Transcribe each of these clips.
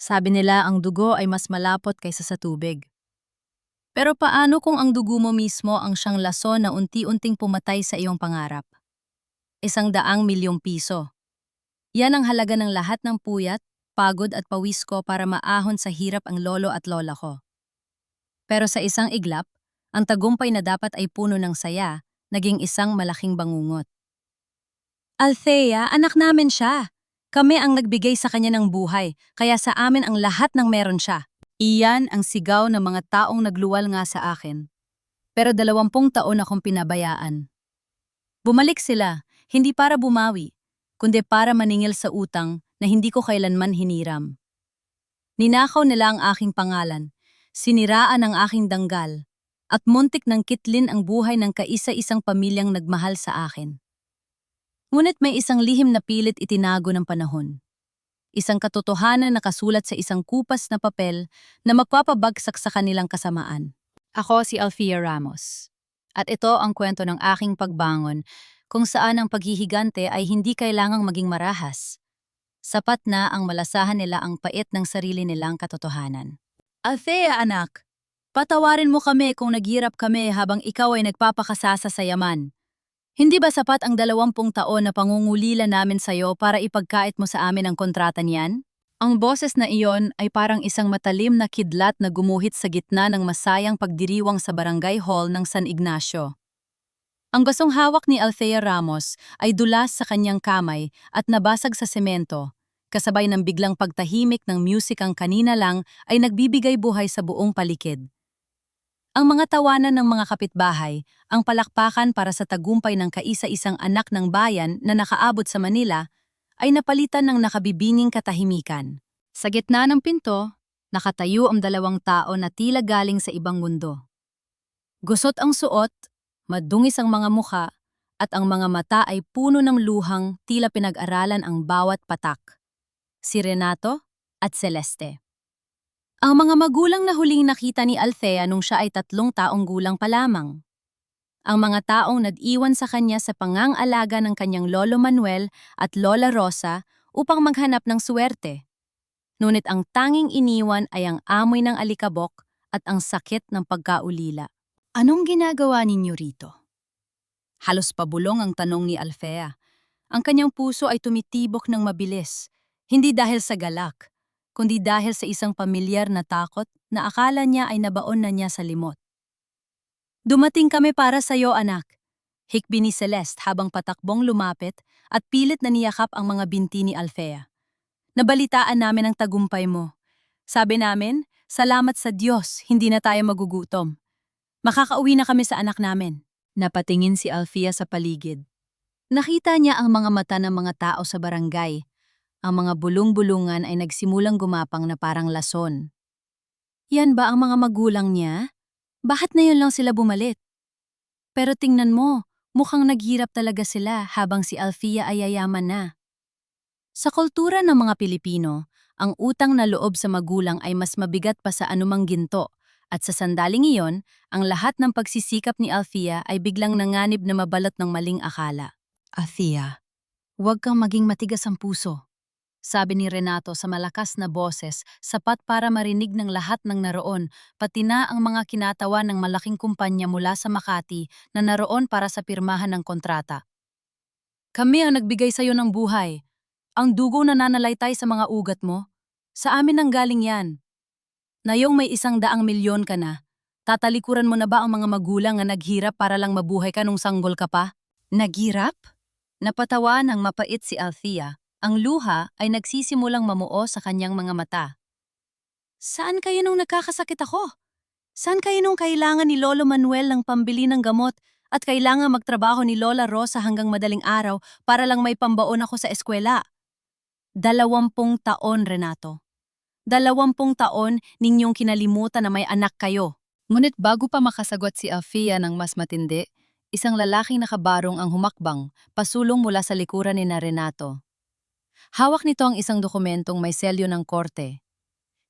Sabi nila ang dugo ay mas malapot kaysa sa tubig. Pero paano kung ang dugo mo mismo ang siyang lason na unti-unting pumatay sa iyong pangarap? 100 milyong piso. Yan ang halaga ng lahat ng puyat, pagod at pawis ko para maahon sa hirap ang lolo at lola ko. Pero sa isang iglap, ang tagumpay na dapat ay puno ng saya, naging isang malaking bangungot. Althea, anak namin siya. Kami ang nagbigay sa kanya ng buhay, kaya sa amin ang lahat ng meron siya. Iyan ang sigaw ng mga taong nagluwal nga sa akin. Pero 20 taon akong pinabayaan. Bumalik sila, hindi para bumawi, kundi para maningil sa utang na hindi ko kailanman hiniram. Ninakaw nila ang aking pangalan, siniraan ang aking danggal, at muntik ng kitlin ang buhay ng kaisa-isang pamilyang nagmahal sa akin. Ngunit may isang lihim na pilit itinago ng panahon. Isang katotohanan na kasulat sa isang kupas na papel na magpapabagsak sa kanilang kasamaan. Ako si Alfia Ramos. At ito ang kwento ng aking pagbangon kung saan ang paghihigante ay hindi kailangang maging marahas. Sapat na ang malasahan nila ang pait ng sarili nilang katotohanan. Althea anak, patawarin mo kami kung naghirap kami habang ikaw ay nagpapakasasa sa yaman. Hindi ba sapat ang 20 taon na pangungulila namin sa'yo para ipagkait mo sa amin ang kontrata niyan? Ang boses na iyon ay parang isang matalim na kidlat na gumuhit sa gitna ng masayang pagdiriwang sa barangay hall ng San Ignacio. Ang basong hawak ni Althea Ramos ay dulas sa kanyang kamay at nabasag sa semento, kasabay ng biglang pagtahimik ng musikang kanina lang ay nagbibigay buhay sa buong paligid. Ang mga tawanan ng mga kapitbahay, ang palakpakan para sa tagumpay ng kaisa-isang anak ng bayan na nakaabot sa Manila, ay napalitan ng nakabibinging katahimikan. Sa gitna ng pinto, nakatayo ang 2 tao na tila galing sa ibang mundo. Gusot ang suot, madungis ang mga mukha, at ang mga mata ay puno ng luhang tila pinag-aralan ang bawat patak. Si Renato at Celeste. Ang mga magulang na huling nakita ni Althea nung siya ay 3 taong gulang pa lamang. Ang mga taong nag-iwan sa kanya sa pangangalaga ng kanyang Lolo Manuel at Lola Rosa upang maghanap ng suwerte. Ngunit ang tanging iniwan ay ang amoy ng alikabok at ang sakit ng pagkaulila. Anong ginagawa ninyo rito? Halos pabulong ang tanong ni Althea. Ang kanyang puso ay tumitibok ng mabilis, hindi dahil sa galak, kundi dahil sa isang pamilyar na takot na akala niya ay nabaon na niya sa limot. Dumating kami para sa iyo, anak. Hikbi ni Celeste habang patakbong lumapit at pilit na niyakap ang mga binti ni Althea. Nabalitaan namin ang tagumpay mo. Sabi namin, salamat sa Diyos, hindi na tayo magugutom. Makakauwi na kami sa anak namin. Napatingin si Althea sa paligid. Nakita niya ang mga mata ng mga tao sa barangay. Ang mga bulong-bulungan ay nagsimulang gumapang na parang lason. Yan ba ang mga magulang niya? Bakit na yun lang sila bumalik? Pero tingnan mo, mukhang naghirap talaga sila habang si Althea ay yayaman na. Sa kultura ng mga Pilipino, ang utang na loob sa magulang ay mas mabigat pa sa anumang ginto, at sa sandaling iyon, ang lahat ng pagsisikap ni Althea ay biglang nanganib na mabalot ng maling akala. Althea, huwag kang maging matigas ang puso. Sabi ni Renato sa malakas na boses, sapat para marinig ng lahat ng naroon, pati na ang mga kinatawa ng malaking kumpanya mula sa Makati na naroon para sa pirmahan ng kontrata. Kami ang nagbigay sa iyo ng buhay. Ang dugo na nananalaytay sa mga ugat mo, sa amin nang galing yan. Ngayong may 100 milyon ka na, tatalikuran mo na ba ang mga magulang na naghirap para lang mabuhay ka nung sanggol ka pa? Naghirap? Napatawa ng mapait si Althea. Ang luha ay nagsisimulang mamuo sa kanyang mga mata. Saan kayo nung nagkakasakit ako? Saan kayo nung kailangan ni Lolo Manuel ng pambili ng gamot at kailangan magtrabaho ni Lola Rosa hanggang madaling araw para lang may pambaon ako sa eskwela? 20 taon, Renato. 20 taon ninyong kinalimutan na may anak kayo. Ngunit bago pa makasagot si Althea ng mas matindi, isang lalaking nakabarong ang humakbang, pasulong mula sa likuran ni Renato. Hawak nito ang isang dokumentong may selyo ng korte.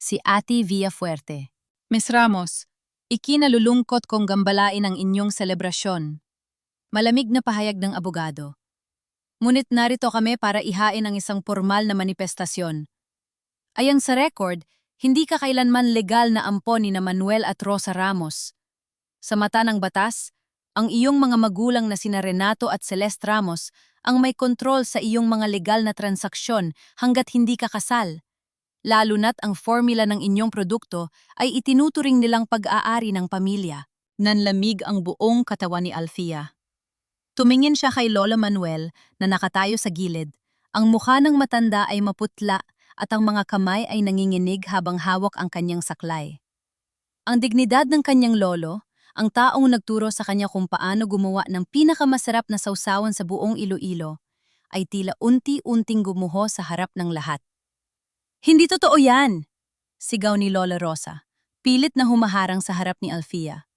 Si Ate Villafuerte. Miss Ramos, ikinalulungkot kong gambalain ang inyong selebrasyon. Malamig na pahayag ng abogado. Ngunit narito kami para ihain ang isang formal na manifestasyon. Ayang sa record, hindi ka kailanman legal na ampon ni na Manuel at Rosa Ramos. Sa mata ng batas, ang iyong mga magulang na sina Renato at Celeste Ramos ang may kontrol sa iyong mga legal na transaksyon hanggat hindi ka kasal. Lalo na't ang formula ng inyong produkto ay itinuturing nilang pag-aari ng pamilya. Nanlamig ang buong katawan ni Althea. Tumingin siya kay Lola Manuel na nakatayo sa gilid. Ang mukha ng matanda ay maputla at ang mga kamay ay nanginginig habang hawak ang kanyang saklay. Ang dignidad ng kanyang lolo, ang taong nagturo sa kanya kung paano gumawa ng pinakamasarap na sausawan sa buong Iloilo, ay tila unti-unting gumuho sa harap ng lahat. Hindi totoo yan! Sigaw ni Lola Rosa, pilit na humaharang sa harap ni Althea.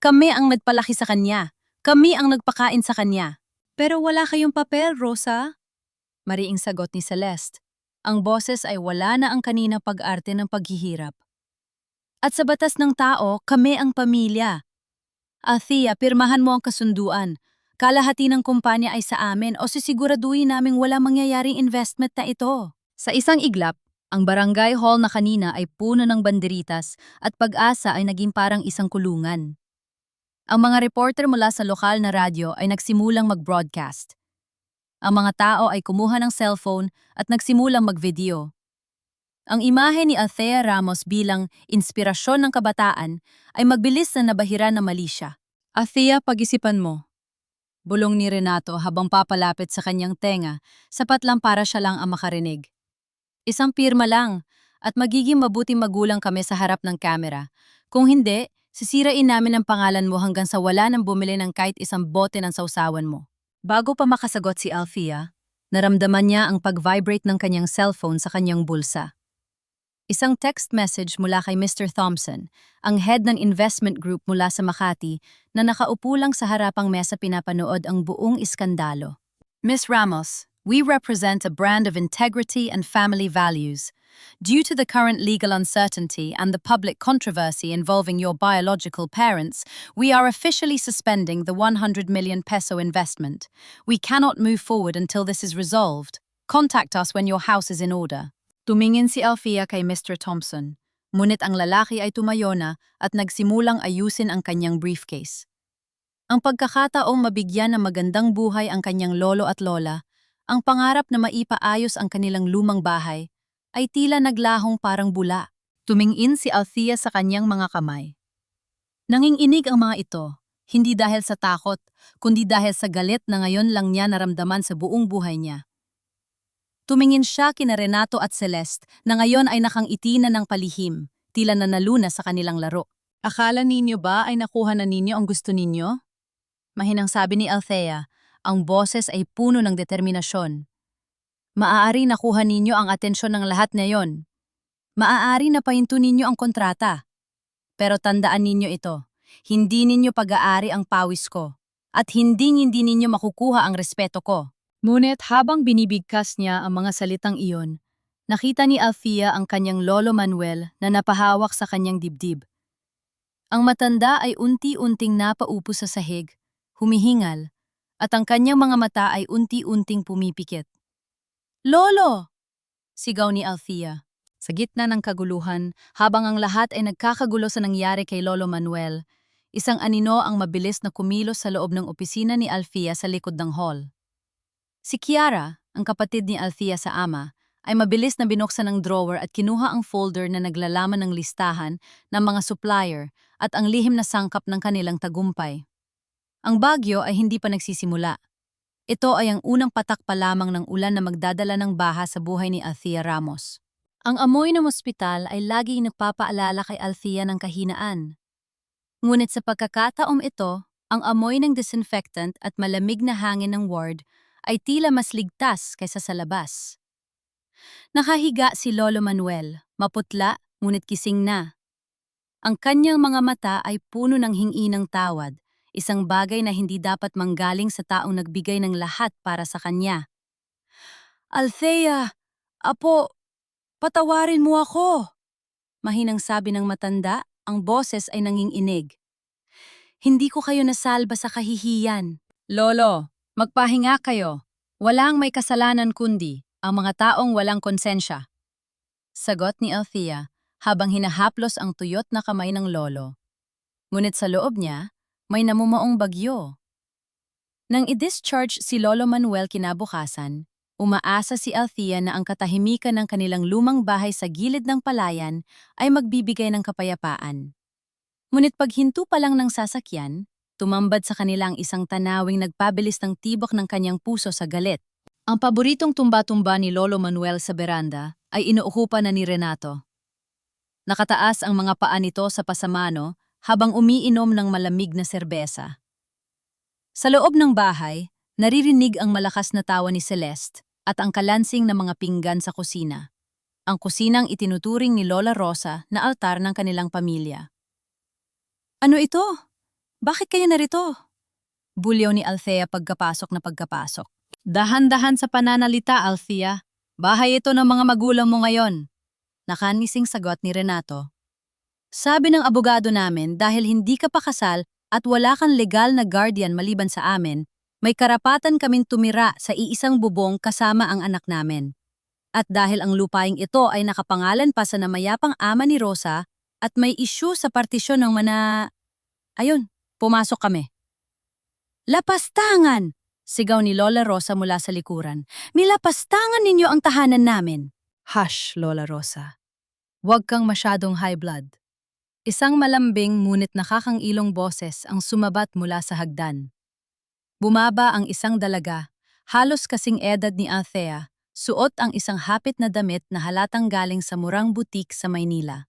Kami ang nagpalaki sa kanya. Kami ang nagpakain sa kanya. Pero wala kayong papel, Rosa. Mariing sagot ni Celeste. Ang boses ay wala na ang kanina pag-arte ng paghihirap. At sa batas ng tao, kami ang pamilya. Althea, pirmahan mo ang kasunduan. Kalahati ng kumpanya ay sa amin o sisiguraduhin naming wala mangyayaring investment na ito. Sa isang iglap, ang barangay hall na kanina ay puno ng banderitas at pag-asa ay naging parang isang kulungan. Ang mga reporter mula sa lokal na radyo ay nagsimulang mag-broadcast. Ang mga tao ay kumuha ng cellphone at nagsimulang mag-video. Ang imahe ni Althea Ramos bilang inspirasyon ng kabataan ay magbilis na nabahira na mali siya. Althea, pag-isipan mo. Bulong ni Renato habang papalapit sa kanyang tenga, sapat lang para siya lang ang makarinig. Isang pirma lang, at magiging mabuting magulang kami sa harap ng kamera. Kung hindi, sisirain namin ang pangalan mo hanggang sa wala nang bumili ng kahit isang bote ng sausawan mo. Bago pa makasagot si Althea, naramdaman niya ang pag-vibrate ng kanyang cellphone sa kanyang bulsa. Isang text message mula kay Mr. Thompson, ang head ng investment group mula sa Makati, na nakaupo lang sa harapang mesa pinapanood ang buong iskandalo. Miss Ramos, we represent a brand of integrity and family values. Due to the current legal uncertainty and the public controversy involving your biological parents, we are officially suspending the 100 million peso investment. We cannot move forward until this is resolved. Contact us when your house is in order. Tumingin si Althea kay Mr. Thompson, ngunit ang lalaki ay tumayo na at nagsimulang ayusin ang kanyang briefcase. Ang pagkakataong mabigyan ng magandang buhay ang kanyang lolo at lola, ang pangarap na maipaayos ang kanilang lumang bahay, ay tila naglahong parang bula. Tumingin si Althea sa kanyang mga kamay. Nanginginig ang mga ito, hindi dahil sa takot, kundi dahil sa galit na ngayon lang niya naramdaman sa buong buhay niya. Tumingin siya kina Renato at Celeste na ngayon ay nakangiti na ng palihim, tila na naluna sa kanilang laro. Akala ninyo ba ay nakuha na ninyo ang gusto ninyo? Mahinang sabi ni Althea, ang boses ay puno ng determinasyon. Maaari nakuha ninyo ang atensyon ng lahat ngayon. Maaari na pahinto ninyo ang kontrata. Pero tandaan ninyo ito, hindi ninyo pag-aari ang pawis ko, at hindi ninyo makukuha ang respeto ko. Ngunit habang binibigkas niya ang mga salitang iyon, nakita ni Althea ang kanyang lolo Manuel na napahawak sa kanyang dibdib. Ang matanda ay unti-unting napaupo sa sahig, humihingal, at ang kanyang mga mata ay unti-unting pumipikit. Lolo! Sigaw ni Althea. Sa gitna ng kaguluhan, habang ang lahat ay nagkakagulo sa nangyari kay Lolo Manuel, isang anino ang mabilis na kumilos sa loob ng opisina ni Althea sa likod ng hall. Si Kiara, ang kapatid ni Althea sa ama, ay mabilis na binuksan ang drawer at kinuha ang folder na naglalaman ng listahan ng mga supplier at ang lihim na sangkap ng kanilang tagumpay. Ang bagyo ay hindi pa nagsisimula. Ito ay ang unang patak pa lamang ng ulan na magdadala ng baha sa buhay ni Althea Ramos. Ang amoy ng ospital ay laging nagpapaalala kay Althea ng kahinaan. Ngunit sa pagkakataong ito, ang amoy ng disinfectant at malamig na hangin ng ward ay tila mas ligtas kaysa sa labas. Nakahiga si Lolo Manuel, maputla ngunit kising na. Ang kanyang mga mata ay puno ng hingi ng tawad, isang bagay na hindi dapat manggaling sa taong nagbigay ng lahat para sa kanya. Althea, apo, patawarin mo ako! Mahinang sabi ng matanda, ang boses ay nanginginig. Hindi ko kayo nasalba sa kahihiyan. Lolo, magpahinga kayo. Walang may kasalanan kundi ang mga taong walang konsensya. Sagot ni Althea habang hinahaplos ang tuyot na kamay ng lolo. Ngunit sa loob niya, may namumuong bagyo. Nang i-discharge si Lolo Manuel kinabukasan, umaasa si Althea na ang katahimikan ng kanilang lumang bahay sa gilid ng palayan ay magbibigay ng kapayapaan. Ngunit paghinto pa lang ng sasakyan, tumambad sa kanila ang isang tanawing nagpabilis ng tibok ng kanyang puso sa galit. Ang paboritong tumba-tumba ni Lolo Manuel sa beranda ay inuukupan na ni Renato. Nakataas ang mga paa nito sa pasamano habang umiinom ng malamig na serbesa. Sa loob ng bahay, naririnig ang malakas na tawa ni Celeste at ang kalansing ng mga pinggan sa kusina. Ang kusinang itinuturing ni Lola Rosa na altar ng kanilang pamilya. Ano ito? Bakit kayo narito? Bulyaw ni Althea pagkapasok. Dahan-dahan sa pananalita, Althea. Bahay ito ng mga magulang mo ngayon. Nakanising sagot ni Renato. Sabi ng abogado namin dahil hindi ka pa kasal at wala kang legal na guardian maliban sa amin, may karapatan kaming tumira sa iisang bubong kasama ang anak namin. At dahil ang lupaing ito ay nakapangalan pa sa namayapang ama ni Rosa at may issue sa partisyon ng Ayun, pumasok kami. Lapastangan! Sigaw ni Lola Rosa mula sa likuran. Nilapastangan ninyo ang tahanan namin. Hush, Lola Rosa. Huwag kang masyadong high blood. Isang malambing ngunit nakakangilong boses ang sumabat mula sa hagdan. Bumaba ang isang dalaga, halos kasing edad ni Althea, suot ang isang hapit na damit na halatang galing sa murang butik sa Maynila.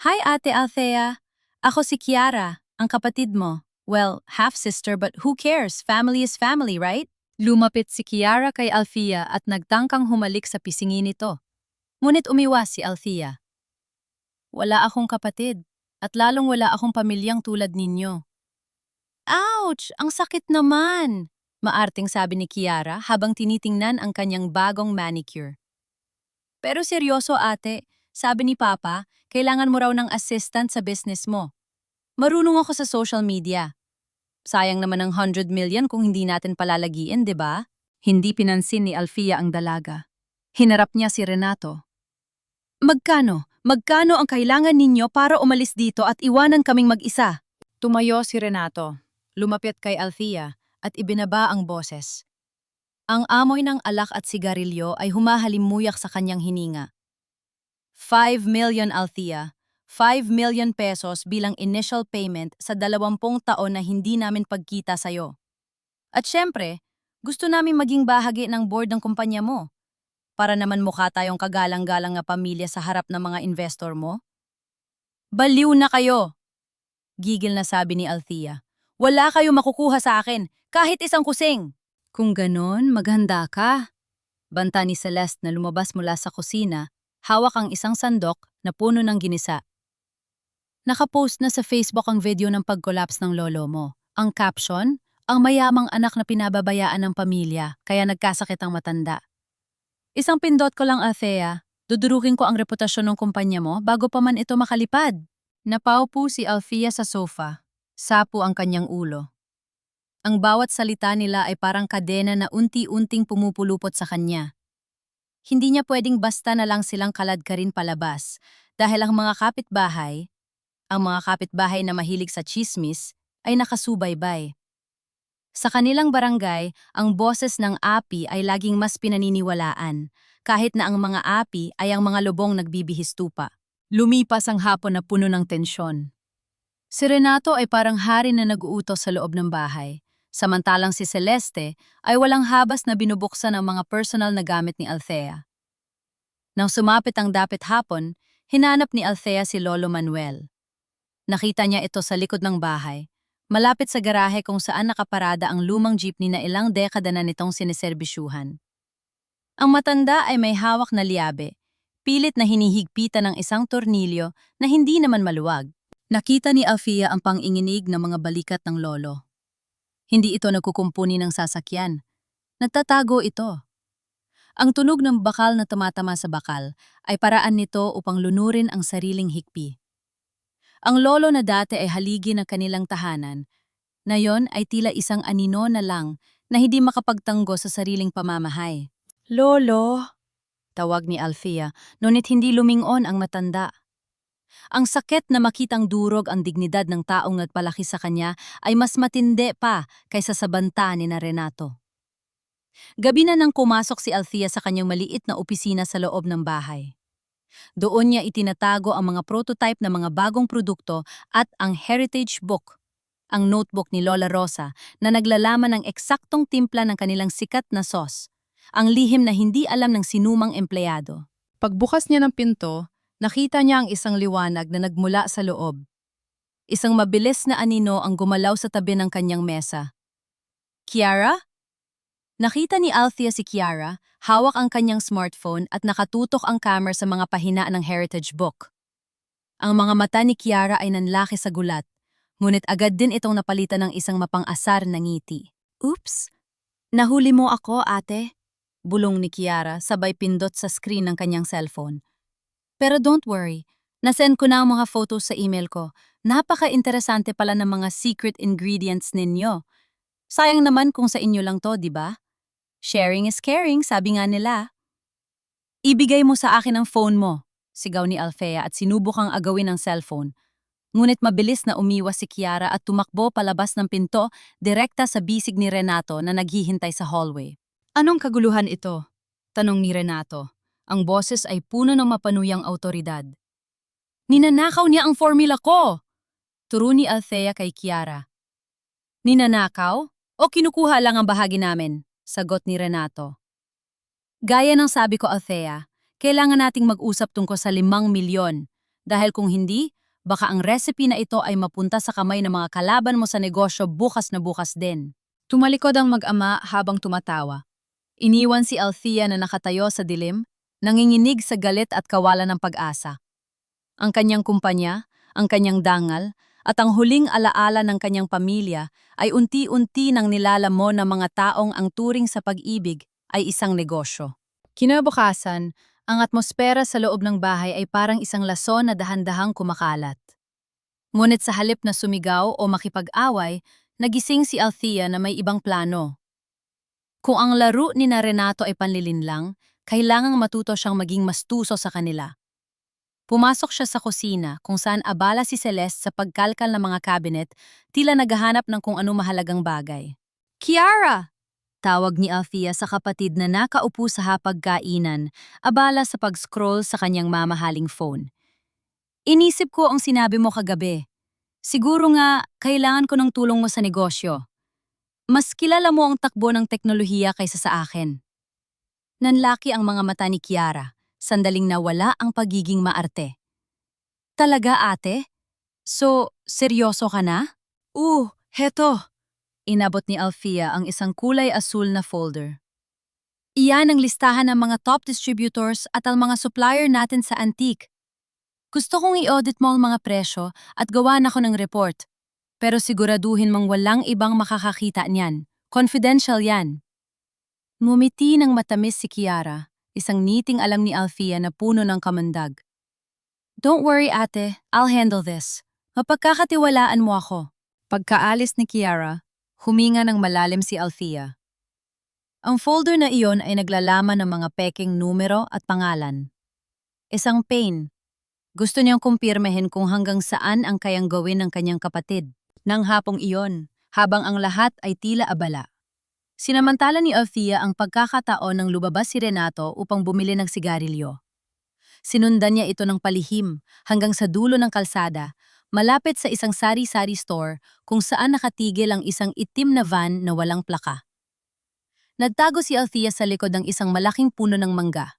Hi Ate Althea, ako si Kiara, ang kapatid mo. Well, half-sister but who cares? Family is family, right? Lumapit si Kiara kay Althea at nagtangkang humalik sa pisingin nito. Ngunit umiwas si Althea. Wala akong kapatid, at lalong wala akong pamilyang tulad ninyo. Ouch! Ang sakit naman! Maarting sabi ni Kiara habang tinitingnan ang kanyang bagong manicure. Pero seryoso ate, sabi ni Papa, kailangan mo raw ng assistant sa business mo. Marunong ako sa social media. Sayang naman ang 100 million kung hindi natin palalagiin, di ba? Hindi pinansin ni Althea ang dalaga. Hinarap niya si Renato. Magkano? Magkano ang kailangan ninyo para umalis dito at iwanan kaming mag-isa? Tumayo si Renato. Lumapit kay Althea at ibinaba ang boses. Ang amoy ng alak at sigarilyo ay humahalimuyak sa kanyang hininga. 5 million Althea. 5 million pesos bilang initial payment sa 20 taon na hindi namin pagkita sa'yo. At syempre, gusto namin maging bahagi ng board ng kumpanya mo. Para naman mukha tayong kagalang-galang na pamilya sa harap ng mga investor mo. Baliw na kayo! Gigil na sabi ni Althea. Wala kayo makukuha sa akin, kahit isang kusing! Kung ganon, maghanda ka. Banta ni Celeste na lumabas mula sa kusina, hawak ang isang sandok na puno ng ginisa. Nakapost na sa Facebook ang video ng pag-collapse ng lolo mo. Ang caption, ang mayamang anak na pinababayaan ng pamilya, kaya nagkasakit ang matanda. Isang pindot ko lang, Althea. Dudurukin ko ang reputasyon ng kumpanya mo bago pa man ito makalipad. Napaupo si Althea sa sofa. Sapo ang kanyang ulo. Ang bawat salita nila ay parang kadena na unti-unting pumupulupot sa kanya. Hindi niya pwedeng basta na lang silang kaladkarin palabas dahil ang mga kapitbahay na mahilig sa chismis ay nakasubaybay. Sa kanilang barangay, ang boses ng api ay laging mas pinaniniwalaan, kahit na ang mga api ay ang mga lubong nagbibihistupa. Lumipas ang hapon na puno ng tensyon. Si Renato ay parang hari na nag-uutos sa loob ng bahay, samantalang si Celeste ay walang habas na binubuksan ang mga personal na gamit ni Althea. Nang sumapit ang dapit hapon, hinanap ni Althea si Lolo Manuel. Nakita niya ito sa likod ng bahay, malapit sa garahe kung saan nakaparada ang lumang jeepney na ilang dekada na nitong siniserbisyuhan. Ang matanda ay may hawak na liabe, pilit na hinihigpitan ng isang tornilyo na hindi naman maluwag. Nakita ni Althea ang panginginig ng mga balikat ng lolo. Hindi ito nagkukumpuni ng sasakyan. Nagtatago ito. Ang tunog ng bakal na tumatama sa bakal ay paraan nito upang lunurin ang sariling hikpi. Ang lolo na dati ay haligi ng kanilang tahanan, ngayon ay tila isang anino na lang na hindi makapagtanggo sa sariling pamamahay. Lolo! tawag ni Alfia, ngunit hindi lumingon ang matanda. Ang sakit na makitang durog ang dignidad ng taong nagpalaki sa kanya ay mas matindi pa kaysa sa banta ni na Renato. Gabi na nang pumasok si Althea sa kanyang maliit na opisina sa loob ng bahay. Doon niya itinatago ang mga prototype ng mga bagong produkto at ang heritage book, ang notebook ni Lola Rosa na naglalaman ng eksaktong timpla ng kanilang sikat na sauce, ang lihim na hindi alam ng sinumang empleyado. Pagbukas niya ng pinto, nakita niya ang isang liwanag na nagmula sa loob. Isang mabilis na anino ang gumalaw sa tabi ng kanyang mesa. Kiara? Nakita ni Althea si Kiara, hawak ang kanyang smartphone at nakatutok ang camera sa mga pahina ng heritage book. Ang mga mata ni Kiara ay nanlaki sa gulat, ngunit agad din itong napalitan ng isang mapang-asar na ngiti. Oops! Nahuli mo ako, ate? Bulong ni Kiara sabay pindot sa screen ng kanyang cellphone. Pero don't worry, nasend ko na ang mga photos sa email ko. Napaka-interesante pala ng mga secret ingredients ninyo. Sayang naman kung sa inyo lang to, di ba? Sharing is caring, sabi nga nila. Ibigay mo sa akin ang phone mo, sigaw ni Althea at sinubukang agawin ang cellphone. Ngunit mabilis na umiwas si Kiara at tumakbo palabas ng pinto direkta sa bisig ni Renato na naghihintay sa hallway. Anong kaguluhan ito? Tanong ni Renato. Ang boses ay puno ng mapanuyang autoridad. Ninanakaw niya ang formula ko! Turo ni Althea kay Kiara. Ninanakaw? O kinukuha lang ang bahagi namin? Sagot ni Renato. Gaya ng sabi ko, Althea, kailangan nating mag-usap tungkol sa 5 milyon. Dahil kung hindi, baka ang recipe na ito ay mapunta sa kamay ng mga kalaban mo sa negosyo bukas na bukas din. Tumalikod ang mag-ama habang tumatawa. Iniwan si Althea na nakatayo sa dilim, nanginginig sa galit at kawalan ng pag-asa. Ang kanyang kumpanya, ang kanyang dangal, at ang huling alaala ng kanyang pamilya ay unti-unti nang nilalamon ng mga taong ang turing sa pag-ibig ay isang negosyo. Kinabukasan, ang atmosfera sa loob ng bahay ay parang isang lason na dahan-dahang kumakalat. Ngunit sa halip na sumigaw o makipag-away, nagising si Althea na may ibang plano. Kung ang laro ni na Renato ay panlilinlang, kailangang matuto siyang maging mastuso sa kanila. Pumasok siya sa kusina kung saan abala si Celeste sa pagkalkal ng mga cabinet, tila naghahanap ng kung ano mahalagang bagay. Kiara! Tawag ni Althea sa kapatid na nakaupo sa hapagkainan, abala sa pag-scroll sa kanyang mamahaling phone. Inisip ko ang sinabi mo kagabi. Siguro nga, kailangan ko ng tulong mo sa negosyo. Mas kilala mo ang takbo ng teknolohiya kaysa sa akin. Nanlaki ang mga mata ni Kiara. Sandaling nawala ang pagiging maarte. Talaga, ate? So, seryoso ka na? Heto. Inabot ni Althea ang isang kulay asul na folder. Iyan ang listahan ng mga top distributors at ang mga supplier natin sa antique. Gusto kong i-audit mo ang mga presyo at gawan ako ng report. Pero siguraduhin mong walang ibang makakakita niyan. Confidential yan. Ngumiti ng matamis si Kiara. Isang ngiting alam ni Althea na puno ng kamandag. Don't worry, ate. I'll handle this. Mapagkakatiwalaan mo ako. Pagkaalis ni Kiara, huminga ng malalim si Althea. Ang folder na iyon ay naglalaman ng mga peking numero at pangalan. Isang pain. Gusto niyang kumpirmahin kung hanggang saan ang kayang gawin ng kanyang kapatid. Nang hapong iyon, habang ang lahat ay tila abala. Sinamantala ni Althea ang pagkakataon ng lumabas si Renato upang bumili ng sigarilyo. Sinundan niya ito ng palihim hanggang sa dulo ng kalsada, malapit sa isang sari-sari store kung saan nakatigil ang isang itim na van na walang plaka. Nagtago si Althea sa likod ng isang malaking puno ng mangga.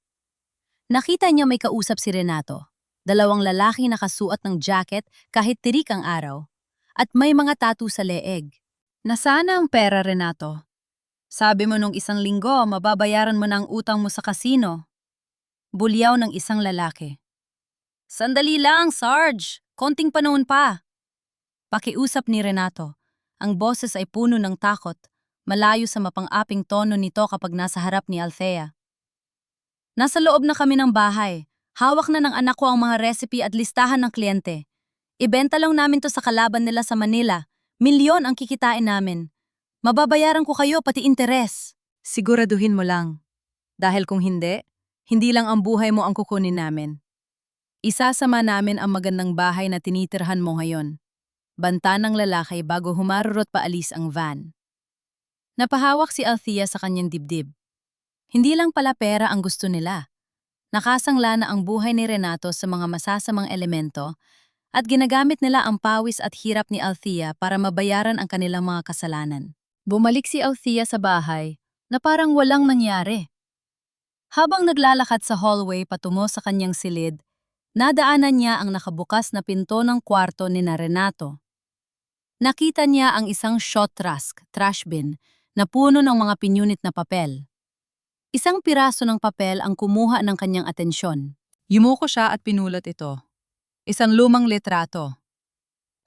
Nakita niya may kausap si Renato, dalawang lalaki nakasuot ng jacket kahit tirik ang araw, at may mga tattoo sa leeg. Nasaan ang pera, Renato? Sabi mo nung isang linggo, mababayaran mo na ang utang mo sa kasino. Bulyaw ng isang lalaki. Sandali lang, Sarge! Konting panahon pa! Pakiusap ni Renato. Ang boses ay puno ng takot, malayo sa mapang-aping tono nito kapag nasa harap ni Althea. Nasa loob na kami ng bahay. Hawak na ng anak ko ang mga recipe at listahan ng kliyente. Ibenta lang namin to sa kalaban nila sa Manila. Milyon ang kikitain namin. Mababayaran ko kayo pati interes. Siguraduhin mo lang. Dahil kung hindi, Hindi lang ang buhay mo ang kukunin namin. Isasama namin ang magandang bahay na tinitirhan mo ngayon. Banta ng lalaki bago humarurot paalis ang van. Napahawak si Althea sa kanyang dibdib. Hindi lang pala pera ang gusto nila. Nakasangla na ang buhay ni Renato sa mga masasamang elemento at ginagamit nila ang pawis at hirap ni Althea para mabayaran ang kanilang mga kasalanan. Bumalik si Althea sa bahay na parang walang nangyari. Habang naglalakad sa hallway patungo sa kanyang silid, nadaanan niya ang nakabukas na pinto ng kwarto ni Renato. Nakita niya ang isang shot trash bin, na puno ng mga pinyunit na papel. Isang piraso ng papel ang kumuha ng kanyang atensyon. Yumuko siya at pinulot ito. Isang lumang litrato.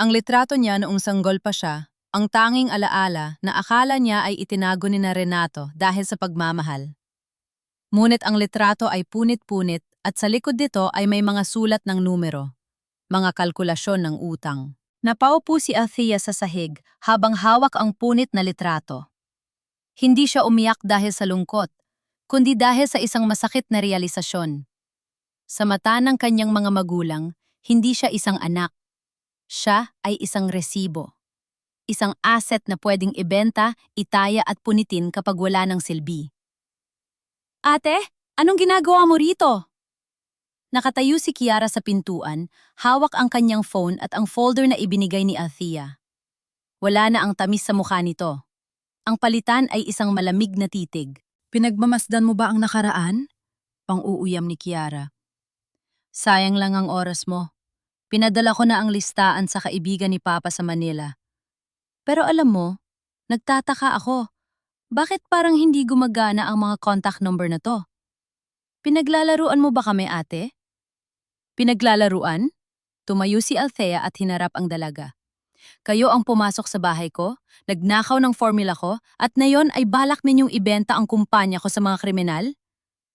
Ang litrato niya noong sanggol pa siya, ang tanging alaala na akala niya ay itinago ni Renato dahil sa pagmamahal. Ngunit ang litrato ay punit-punit at sa likod nito ay may mga sulat ng numero, mga kalkulasyon ng utang. Napaupo si Althea sa sahig habang hawak ang punit na litrato. Hindi siya umiyak dahil sa lungkot, kundi dahil sa isang masakit na realisasyon. Sa mata ng kanyang mga magulang, hindi siya isang anak. Siya ay isang resibo. Isang asset na pwedeng ibenta, itaya at punitin kapag wala ng silbi. Ate, anong ginagawa mo rito? Nakatayo si Kiara sa pintuan, hawak ang kanyang phone at ang folder na ibinigay ni Althea. Wala na ang tamis sa mukha nito. Ang palitan ay isang malamig na titig. Pinagmamasdan mo ba ang nakaraan? Pang-uuyam ni Kiara. Sayang lang ang oras mo. Pinadala ko na ang listaan sa kaibigan ni Papa sa Manila. Pero alam mo, nagtataka ako. Bakit parang hindi gumagana ang mga contact number na to? Pinaglalaruan mo ba kami, ate? Pinaglalaruan? Tumayo si Althea at hinarap ang dalaga. Kayo ang pumasok sa bahay ko, nagnakaw ng formula ko, at ngayon ay balak ninyong ibenta ang kumpanya ko sa mga kriminal?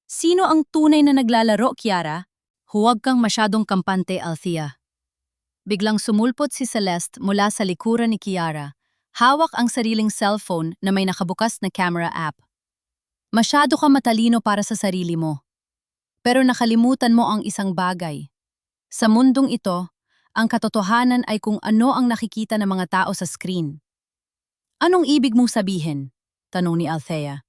Sino ang tunay na naglalaro, Kiara? Huwag kang masyadong kampante, Althea. Biglang sumulpot si Celeste mula sa likuran ni Kiara. Hawak ang sariling cellphone na may nakabukas na camera app. Masyado ka matalino para sa sarili mo. Pero nakalimutan mo ang isang bagay. Sa mundong ito, ang katotohanan ay kung ano ang nakikita ng mga tao sa screen. Anong ibig mong sabihin? Tanong ni Althea.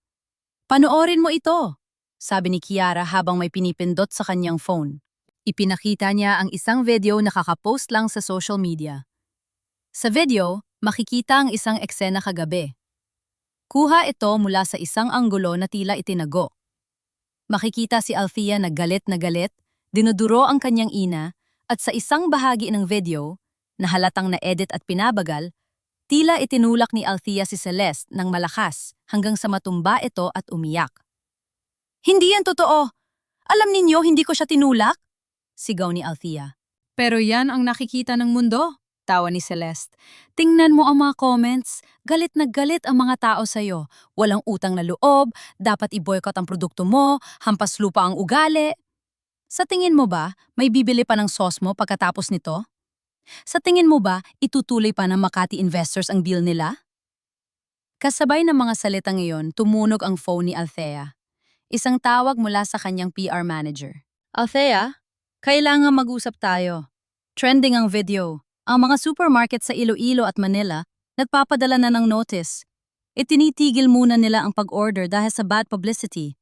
Panoorin mo ito, sabi ni Kiara habang may pinipindot sa kanyang phone. Ipinakita niya ang isang video na kakapost lang sa social media. Sa video, makikita ang isang eksena kagabi. Kuha ito mula sa isang anggulo na tila itinago. Makikita si Althea na galit, dinuduro ang kanyang ina, at sa isang bahagi ng video, na halatang na-edit at pinabagal, tila itinulak ni Althea si Celeste ng malakas hanggang sa matumba ito at umiyak. Hindi yan totoo! Alam ninyo, hindi ko siya tinulak? Sigaw ni Althea. Pero yan ang nakikita ng mundo, tawa ni Celeste. Tingnan mo ang mga comments, galit na galit ang mga tao sa'yo. Walang utang na loob, dapat i-boycott ang produkto mo, hampas lupa ang ugali. Sa tingin mo ba, may bibili pa ng sauce mo pagkatapos nito? Sa tingin mo ba, itutuloy pa ng Makati investors ang deal nila? Kasabay ng mga salita ngayon, tumunog ang phone ni Althea. Isang tawag mula sa kanyang PR manager. Althea, kailangan mag-usap tayo. Trending ang video. Ang mga supermarket sa Iloilo at Manila, nagpapadala na ng notice. Itinitigil muna nila ang pag-order dahil sa bad publicity.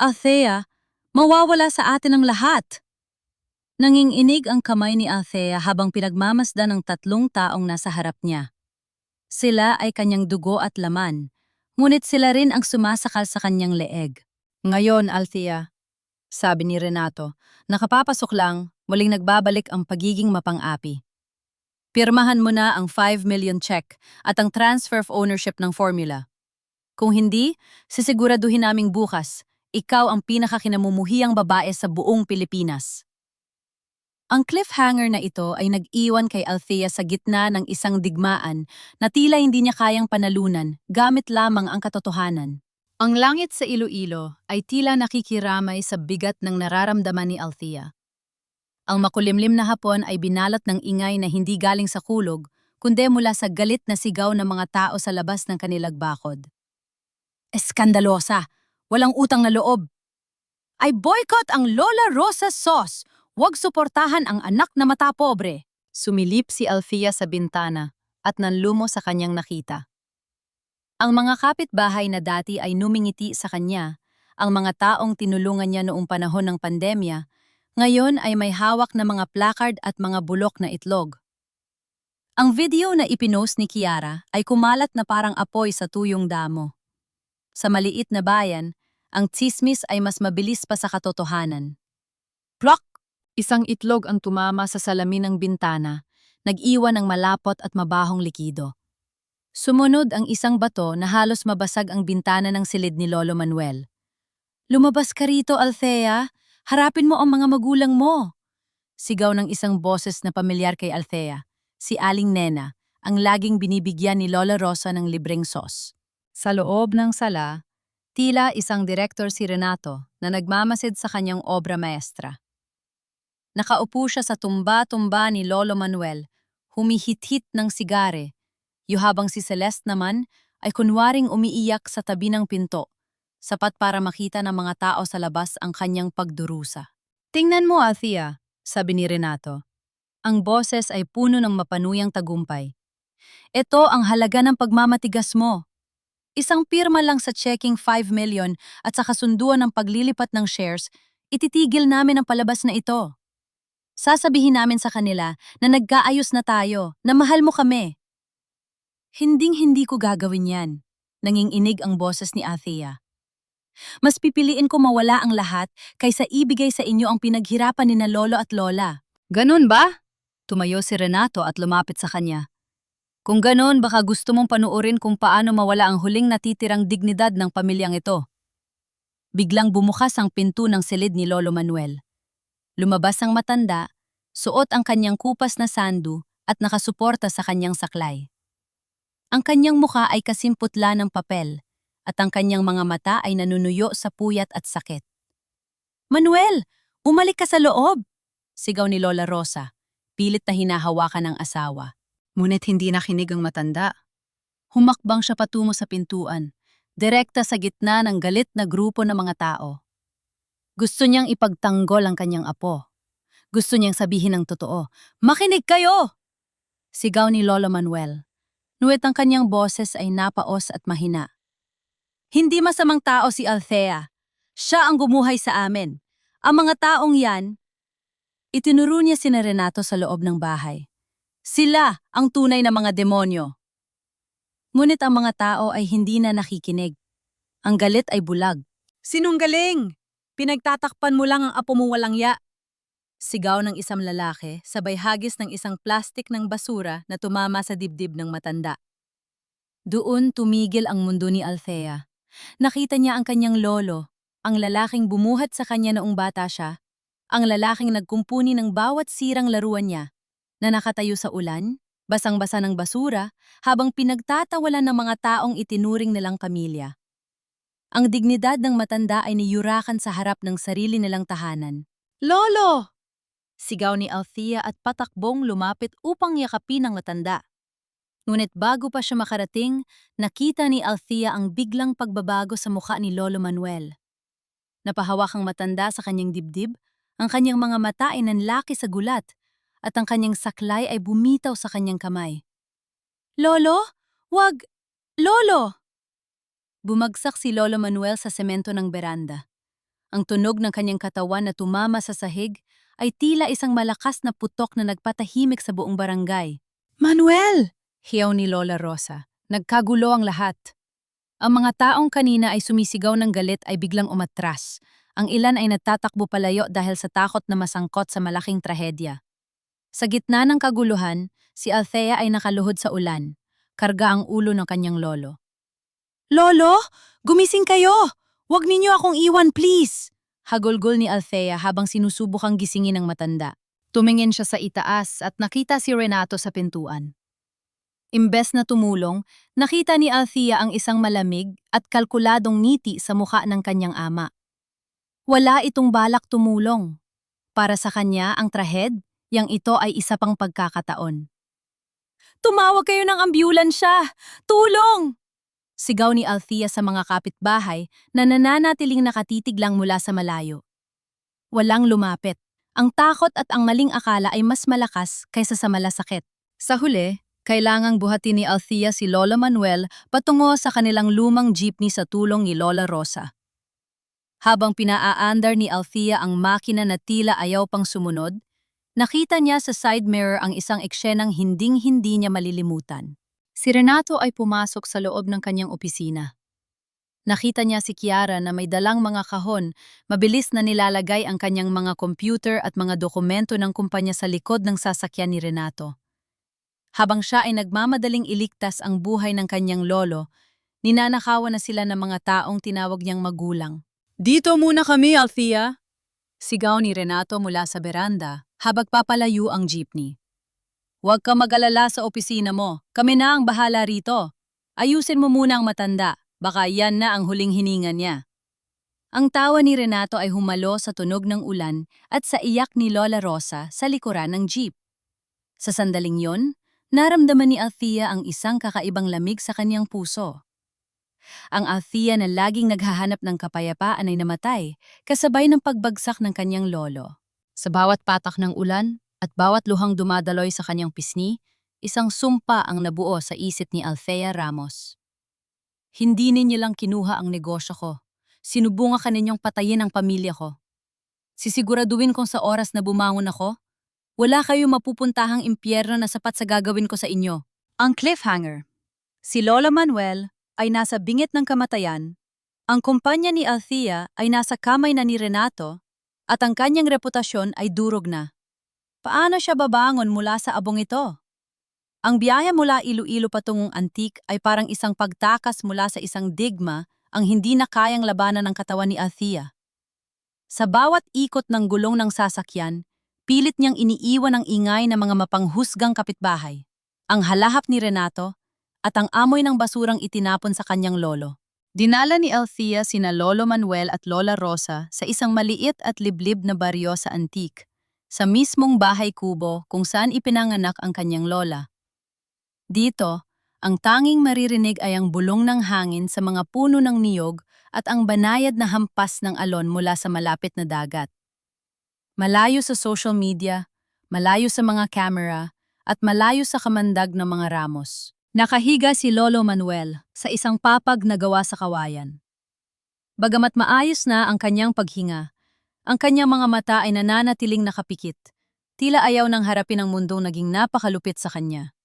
Althea, mawawala sa atin ang lahat. Nanginginig ang kamay ni Althea habang pinagmamasdan ng tatlong taong nasa harap niya. Sila ay kanyang dugo at laman, ngunit sila rin ang sumasakal sa kanyang leeg. Ngayon, Althea, sabi ni Renato, nakapapasok lang, muling nagbabalik ang pagiging mapang-api. Pirmahan mo na ang 5 million check at ang transfer of ownership ng formula. Kung hindi, sisiguraduhin naming bukas, ikaw ang pinakakinamumuhiyang babae sa buong Pilipinas. Ang cliffhanger na ito ay nag-iwan kay Althea sa gitna ng isang digmaan na tila hindi niya kayang panalunan gamit lamang ang katotohanan. Ang langit sa Iloilo ay tila nakikiramay sa bigat ng nararamdaman ni Althea. Ang makulimlim na hapon ay binalot ng ingay na hindi galing sa kulog, kundi mula sa galit na sigaw ng mga tao sa labas ng kanilang bakod. Eskandalosa! Walang utang na loob! ay boycott ang Lola Rosa sauce. Huwag suportahan ang anak na matapobre. Sumilip si Althea sa bintana at nanlumo sa kanyang nakita. Ang mga kapitbahay na dati ay numingiti sa kanya, ang mga taong tinulungan niya noong panahon ng pandemya, ngayon ay may hawak na mga placard at mga bulok na itlog. Ang video na ipinost ni Kiara ay kumalat na parang apoy sa tuyong damo. Sa maliit na bayan, ang tsismis ay mas mabilis pa sa katotohanan. Plok! Isang itlog ang tumama sa salamin ng bintana, nag-iwan ng malapot at mabahong likido. Sumunod ang isang bato na halos mabasag ang bintana ng silid ni Lolo Manuel. "Lumabas ka rito, Althea! Harapin mo ang mga magulang mo!" Sigaw ng isang boses na pamilyar kay Althea, si Aling Nena, ang laging binibigyan ni Lola Rosa ng libreng sauce. Sa loob ng sala, tila isang direktor si Renato na nagmamasid sa kanyang obra maestra. Nakaupo siya sa tumba-tumba ni Lolo Manuel, humihit-hit ng sigare, habang si Celeste naman ay kunwaring umiiyak sa tabi ng pinto, sapat para makita ng mga tao sa labas ang kanyang pagdurusa. "Tingnan mo, Althea," sabi ni Renato. Ang boses ay puno ng mapanuyang tagumpay. "Ito ang halaga ng pagmamatigas mo. Isang pirma lang sa checking 5 million at sa kasunduan ng paglilipat ng shares, ititigil namin ang palabas na ito. Sasabihin namin sa kanila na nagkaayos na tayo, na mahal mo kami." "Hinding-hindi ko gagawin yan," nanginginig ang boses ni Althea. "Mas pipiliin ko mawala ang lahat kaysa ibigay sa inyo ang pinaghirapan ni na lolo at lola." "Ganun ba?" Tumayo si Renato at lumapit sa kanya. "Kung ganun, baka gusto mong panuorin kung paano mawala ang huling natitirang dignidad ng pamilyang ito." Biglang bumukas ang pinto ng silid ni Lolo Manuel. Lumabas ang matanda, suot ang kanyang kupas na sandu at nakasuporta sa kanyang saklay. Ang kanyang mukha ay kasimputla ng papel at ang kanyang mga mata ay nanunuyo sa puyat at sakit. "Manuel, umalik ka sa loob!" sigaw ni Lola Rosa, pilit na hinahawakan ng asawa. Ngunit hindi nakinig ang matanda. Humakbang siya patungo sa pintuan, direkta sa gitna ng galit na grupo ng mga tao. Gusto niyang ipagtanggol ang kanyang apo. Gusto niyang sabihin ng totoo, "Makinig kayo!" Sigaw ni Lolo Manuel. Ngunit ang kanyang boses ay napaos at mahina. "Hindi masamang tao si Althea. Siya ang gumuhay sa amin. Ang mga taong yan," itinuro niya sina Renato sa loob ng bahay. "Sila ang tunay na mga demonyo." Ngunit ang mga tao ay hindi na nakikinig. Ang galit ay bulag. "Sinunggaling! Pinagtatakpan mo lang ang apo mo walang ya!" Sigaw ng isang lalaki, sabay hagis ng isang plastik ng basura na tumama sa dibdib ng matanda. Doon tumigil ang mundo ni Althea. Nakita niya ang kanyang lolo, ang lalaking bumuhat sa kanya noong bata siya, ang lalaking nagkumpuni ng bawat sirang laruan niya, na nakatayo sa ulan, basang-basa ng basura, habang pinagtatawalan ng mga taong itinuring nilang pamilya. Ang dignidad ng matanda ay niyurakan sa harap ng sarili nilang tahanan. "Lolo!" sigaw ni Althea at patakbong lumapit upang yakapin ang matanda. Ngunit bago pa siya makarating, nakita ni Althea ang biglang pagbabago sa mukha ni Lolo Manuel. Napahawak ang matanda sa kanyang dibdib, ang kanyang mga mata ay nanlaki sa gulat, at ang kanyang saklay ay bumitaw sa kanyang kamay. "Lolo? Wag! Lolo!" Bumagsak si Lolo Manuel sa semento ng beranda. Ang tunog ng kanyang katawan na tumama sa sahig ay tila isang malakas na putok na nagpatahimik sa buong barangay. "Manuel!" hiyaw ni Lola Rosa. Nagkagulo ang lahat. Ang mga taong kanina ay sumisigaw ng galit ay biglang umatras. Ang ilan ay nagtatakbo palayo dahil sa takot na masangkot sa malaking trahedya. Sa gitna ng kaguluhan, si Althea ay nakaluhod sa ulan. Karga ang ulo ng kanyang lolo. "Lolo, gumising kayo! Huwag ninyo akong iwan, please!" Hagulgol ni Althea habang sinusubukang gisingin ng matanda. Tumingin siya sa itaas at nakita si Renato sa pintuan. Imbes na tumulong, nakita ni Althea ang isang malamig at kalkuladong ngiti sa mukha ng kanyang ama. Wala itong balak tumulong. Para sa kanya, ang yang ito ay isa pang pagkakataon. "Tumawag kayo ng ambulansya! Tulong!" Sigaw ni Althea sa mga kapitbahay na nananatiling nakatitig lang mula sa malayo. walang lumapit. Ang takot at ang maling akala ay mas malakas kaysa sa malasakit. Sa huli, kailangang buhatin ni Althea si Lola Manuel patungo sa kanilang lumang jeepney sa tulong ni Lola Rosa. Habang pinaaandar ni Althea ang makina na tila ayaw pang sumunod, nakita niya sa side mirror ang isang eksenang hinding-hindi niya malilimutan. Si Renato ay pumasok sa loob ng kanyang opisina. Nakita niya si Kiara na may dalang mga kahon, mabilis na nilalagay ang kanyang mga computer at mga dokumento ng kumpanya sa likod ng sasakyan ni Renato. Habang siya ay nagmamadaling iligtas ang buhay ng kanyang lolo, ninanakawan na sila ng mga taong tinawag niyang magulang. "Dito muna kami, Althea!" Sigaw ni Renato mula sa beranda habang papalayo ang jeepney. "Huwag ka mag-alala sa opisina mo, kami na ang bahala rito. Ayusin mo muna ang matanda. Baka yan na ang huling hininga niya." Ang tawa ni Renato ay humalo sa tunog ng ulan at sa iyak ni Lola Rosa sa likuran ng jeep. Sa sandaling yon, naramdaman ni Althea ang isang kakaibang lamig sa kanyang puso. Ang Althea na laging naghahanap ng kapayapaan ay namatay, kasabay ng pagbagsak ng kanyang lolo. Sa bawat patak ng ulan at bawat luhang dumadaloy sa kanyang pisngi, isang sumpa ang nabuo sa isip ni Althea Ramos. "Hindi ninyo lang kinuha ang negosyo ko. Sinubungan ka ninyong patayin ang pamilya ko. Sisiguraduhin kong sa oras na bumangon ako, wala kayong mapupuntahang impyerno na sapat sa gagawin ko sa inyo." Ang cliffhanger. Si Lola Manuel ay nasa bingit ng kamatayan, ang kumpanya ni Althea ay nasa kamay na ni Renato, at ang kanyang reputasyon ay durog na. Paano siya babangon mula sa abong ito? Ang biyahe mula Iloilo patungong Antique ay parang isang pagtakas mula sa isang digma ang hindi na kayang labanan ng katawan ni Althea. Sa bawat ikot ng gulong ng sasakyan, pilit niyang iniiwan ang ingay ng mga mapanghusgang kapitbahay, ang halahap ni Renato, at ang amoy ng basurang itinapon sa kanyang lolo. Dinala ni Althea sina Lolo Manuel at Lola Rosa sa isang maliit at liblib na baryo sa Antique, sa mismong bahay kubo kung saan ipinanganak ang kanyang lola. Dito, ang tanging maririnig ay ang bulong ng hangin sa mga puno ng niyog at ang banayad na hampas ng alon mula sa malapit na dagat. Malayo sa social media, malayo sa mga camera, at malayo sa kamandag ng mga ramos. Nakahiga si Lolo Manuel sa isang papag na gawa sa kawayan. Bagamat maayos na ang kanyang paghinga, ang kanyang mga mata ay nananatiling nakapikit. Tila ayaw nang harapin ang mundong naging napakalupit sa kanya.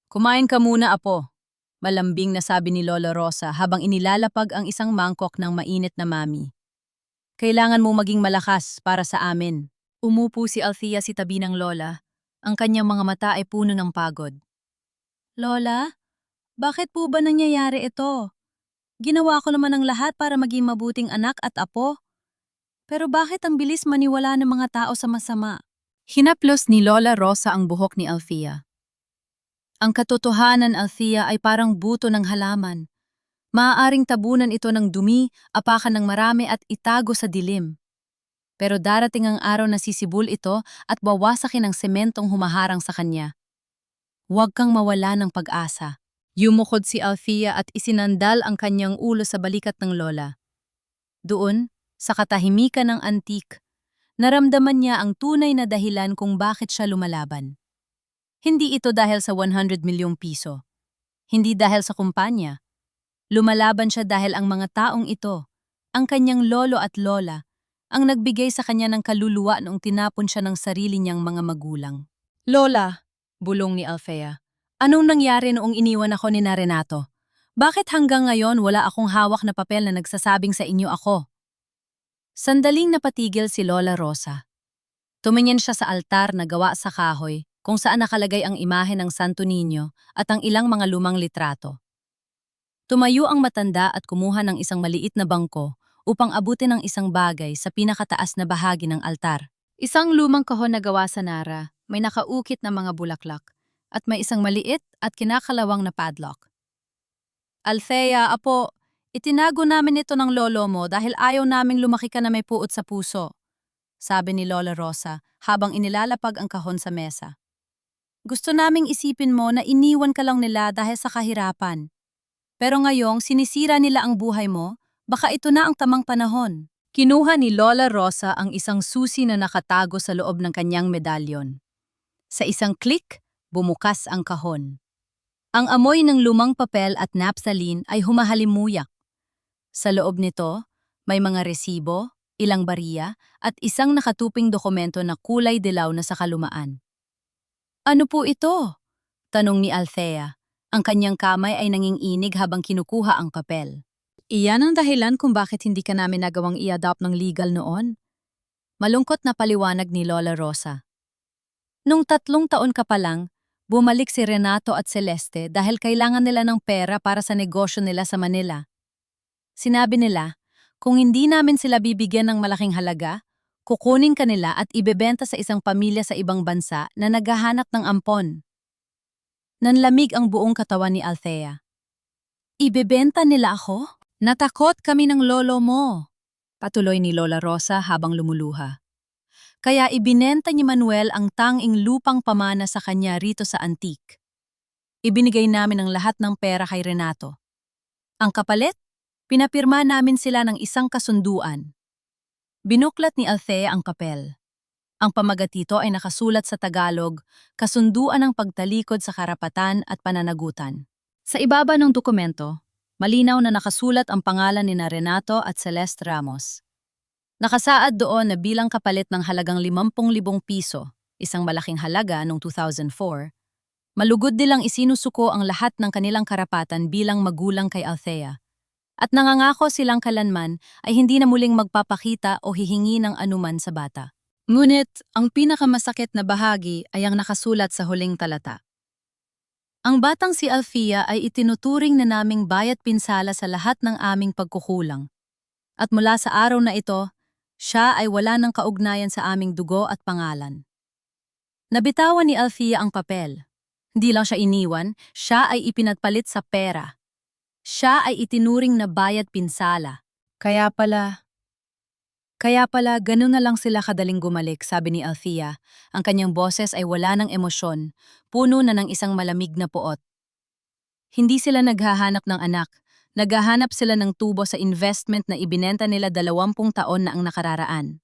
"Kumain ka muna, apo," malambing na sabi ni Lola Rosa habang inilalapag ang isang mangkok ng mainit na mami. "Kailangan mo maging malakas para sa amin." Umupo si Althea si tabi ng lola. Ang kanyang mga mata ay puno ng pagod. "Lola, bakit po ba nangyayari ito? Ginawa ko naman ang lahat para maging mabuting anak at apo. Pero bakit ang bilis maniwala ng mga tao sa masama?" Hinaplos ni Lola Rosa ang buhok ni Althea. "Ang katotohanan, Althea, ay parang buto ng halaman. Maaaring tabunan ito ng dumi, apakan ng marami at itago sa dilim. Pero darating ang araw na sisibol ito at bawasakin ang sementong humaharang sa kanya. Huwag kang mawala ng pag-asa." Yumukod si Althea at isinandal ang kanyang ulo sa balikat ng lola. Doon, sa katahimikan ng Antique, naramdaman niya ang tunay na dahilan kung bakit siya lumalaban. Hindi ito dahil sa 100 milyong piso. Hindi dahil sa kumpanya. Lumalaban siya dahil ang mga taong ito, ang kanyang lolo at lola, ang nagbigay sa kanya ng kaluluwa noong tinapon siya ng sarili niyang mga magulang. "Lola," bulong ni Althea, "anong nangyari noong iniwan ako ni Renato? Bakit hanggang ngayon wala akong hawak na papel na nagsasabing sa inyo ako?" Sandaling napatigil si Lola Rosa. Tumingin siya sa altar na gawa sa kahoy, kung saan nakalagay ang imahe ng Santo Niño at ang ilang mga lumang litrato. Tumayo ang matanda at kumuha ng isang maliit na bangko upang abutin ang isang bagay sa pinakataas na bahagi ng altar. Isang lumang kahon na gawa sa nara, may nakaukit na mga bulaklak, at may isang maliit at kinakalawang na padlock. "Althea, apo, itinago namin ito ng lolo mo dahil ayaw naming lumaki ka na may puot sa puso," sabi ni Lola Rosa habang inilalapag ang kahon sa mesa. "Gusto naming isipin mo na iniwan ka lang nila dahil sa kahirapan. Pero ngayong sinisira nila ang buhay mo, baka ito na ang tamang panahon." Kinuha ni Lola Rosa ang isang susi na nakatago sa loob ng kanyang medalyon. Sa isang click, bumukas ang kahon. Ang amoy ng lumang papel at naphthalene ay humahalimuyak. Sa loob nito, may mga resibo, ilang bariya, at isang nakatuping dokumento na kulay dilaw na sa kalumaan. Ano po ito? Tanong ni Althea. Ang kanyang kamay ay nanginginig habang kinukuha ang papel. Iyan ang dahilan kung bakit hindi ka namin nagawang i-adopt ng legal noon. Malungkot na paliwanag ni Lola Rosa. Nung 3 taon ka pa lang, bumalik si Renato at Celeste dahil kailangan nila ng pera para sa negosyo nila sa Manila. Sinabi nila, kung hindi namin sila bibigyan ng malaking halaga, kukunin ka nila at ibebenta sa isang pamilya sa ibang bansa na naghahanap ng ampon. Nanlamig ang buong katawan ni Althea. Ibebenta nila ako? Natakot kami ng lolo mo, patuloy ni Lola Rosa habang lumuluha. Kaya ibinenta ni Manuel ang tanging lupang pamana sa kanya rito sa Antique. Ibinigay namin ang lahat ng pera kay Renato. Ang kapalit? Pinapirma namin sila ng isang kasunduan. Binuklat ni Althea ang papel. Ang pamagatito ay nakasulat sa Tagalog, kasunduan ng pagtalikod sa karapatan at pananagutan. Sa ibaba ng dokumento, malinaw na nakasulat ang pangalan ni Renato at Celeste Ramos. Nakasaad doon na bilang kapalit ng halagang 50,000 piso, isang malaking halaga noong 2004, malugod nilang isinusuko ang lahat ng kanilang karapatan bilang magulang kay Althea. At nangangako silang kalanman ay hindi na muling magpapakita o hihingi ng anuman sa bata. Ngunit, ang pinakamasakit na bahagi ay ang nakasulat sa huling talata. Ang batang si Althea ay itinuturing na naming bayad pinsala sa lahat ng aming pagkukulang. At mula sa araw na ito, siya ay wala ng kaugnayan sa aming dugo at pangalan. Nabitawan ni Althea ang papel. Hindi lang siya iniwan, siya ay ipinagpalit sa pera. Siya ay itinuring na bayad pinsala. Kaya pala, ganun na lang sila kadaling gumalik, sabi ni Althea. Ang kanyang boses ay wala ng emosyon, puno na ng isang malamig na puot. Hindi sila naghahanap ng anak, naghahanap sila ng tubo sa investment na ibinenta nila 20 taon na ang nakararaan.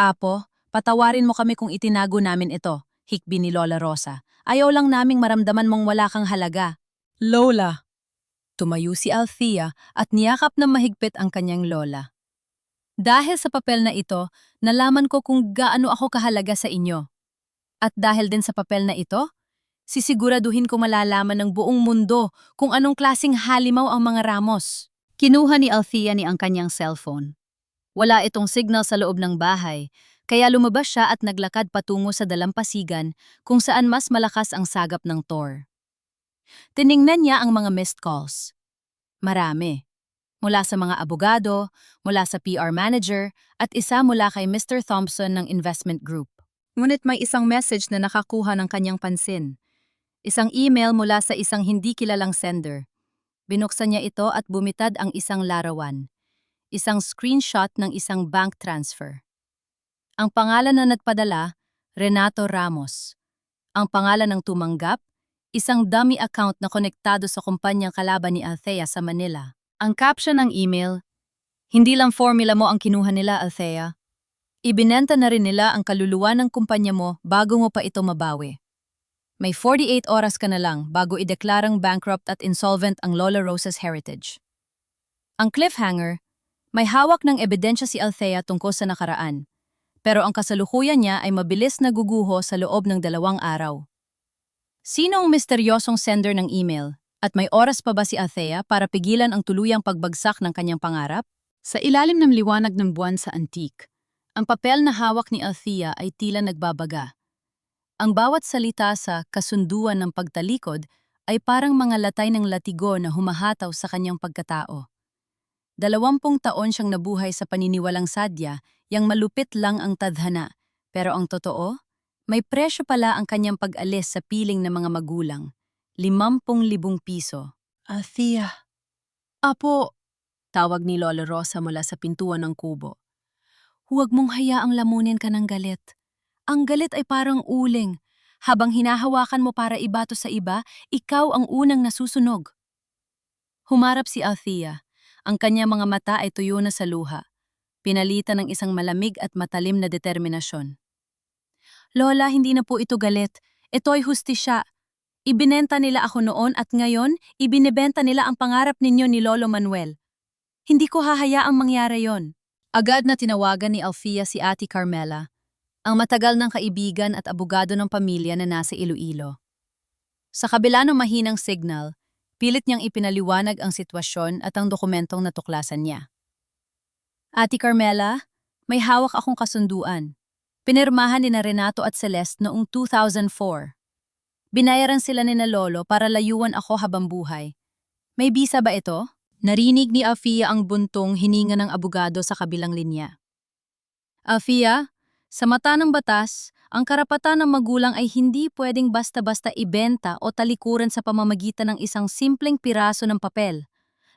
Apo, patawarin mo kami kung itinago namin ito, hikbi ni Lola Rosa. Ayaw lang naming maramdaman mong wala kang halaga. Lola! Tumayo si Althea at niyakap na mahigpit ang kanyang lola. Dahil sa papel na ito, nalaman ko kung gaano ako kahalaga sa inyo. At dahil din sa papel na ito, sisiguraduhin ko malalaman ng buong mundo kung anong klasing halimaw ang mga Ramos. Kinuha ni Althea ang kanyang cellphone. Wala itong signal sa loob ng bahay, kaya lumabas siya at naglakad patungo sa dalampasigan kung saan mas malakas ang sagap ng Tor. Tiningnan niya ang mga missed calls. Marami. Mula sa mga abogado, mula sa PR manager, at isa mula kay Mr. Thompson ng investment group. Ngunit may isang message na nakakuha ng kanyang pansin. Isang email mula sa isang hindi kilalang sender. Binuksan niya ito at bumitad ang isang larawan. Isang screenshot ng isang bank transfer. Ang pangalan na nagpadala, Renato Ramos. Ang pangalan ng tumanggap, isang dummy account na konektado sa kumpanyang kalaban ni Althea sa Manila. Ang caption ng email, hindi lang formula mo ang kinuha nila, Althea. Ibinenta na rin nila ang kaluluwa ng kumpanya mo bago mo pa ito mabawi. May 48 oras ka na lang bago ideklarang bankrupt at insolvent ang Lola Rosa's heritage. Ang cliffhanger, may hawak ng ebidensya si Althea tungkol sa nakaraan, pero ang kasalukuyan niya ay mabilis na guguho sa loob ng 2 araw. Sino ang misteryosong sender ng email? At may oras pa ba si Althea para pigilan ang tuluyang pagbagsak ng kanyang pangarap? Sa ilalim ng liwanag ng buwan sa Antique, ang papel na hawak ni Althea ay tila nagbabaga. Ang bawat salita sa kasunduan ng pagtalikod ay parang mga latay ng latigo na humahataw sa kanyang pagkatao. 20 taon siyang nabuhay sa paniniwalang sadya, yang malupit lang ang tadhana, pero ang totoo, may presyo pala ang kanyang pag-alis sa piling ng mga magulang. 50,000 piso. Althea. Apo, tawag ni Lola Rosa mula sa pintuan ng kubo. Huwag mong hayaang lamunin ka ng galit. Ang galit ay parang uling. Habang hinahawakan mo para ibato sa iba, ikaw ang unang nasusunog. Humarap si Althea. Ang kanyang mga mata ay tuyo na sa luha. pinalitan ng isang malamig at matalim na determinasyon. Lola, hindi na po ito galit. Ito'y hustisya. Ibinenta nila ako noon at ngayon, ibinebenta nila ang pangarap ninyo ni Lolo Manuel. Hindi ko hahayaang mangyari yon. Agad na tinawagan ni Alfia si Ate Carmela, ang matagal ng kaibigan at abogado ng pamilya na nasa Iloilo. Sa kabila ng mahinang signal, pilit niyang ipinaliwanag ang sitwasyon at ang dokumentong natuklasan niya. Ate Carmela, may hawak akong kasunduan. Pinirmahan ni na Renato at Celeste noong 2004. Binayaran sila ni na Lolo para layuan ako habang buhay. May bisa ba ito? Narinig ni Alfia ang buntong hininga ng abogado sa kabilang linya. Alfia, sa mata ng batas, ang karapatan ng magulang ay hindi pwedeng basta-basta ibenta o talikuran sa pamamagitan ng isang simpleng piraso ng papel,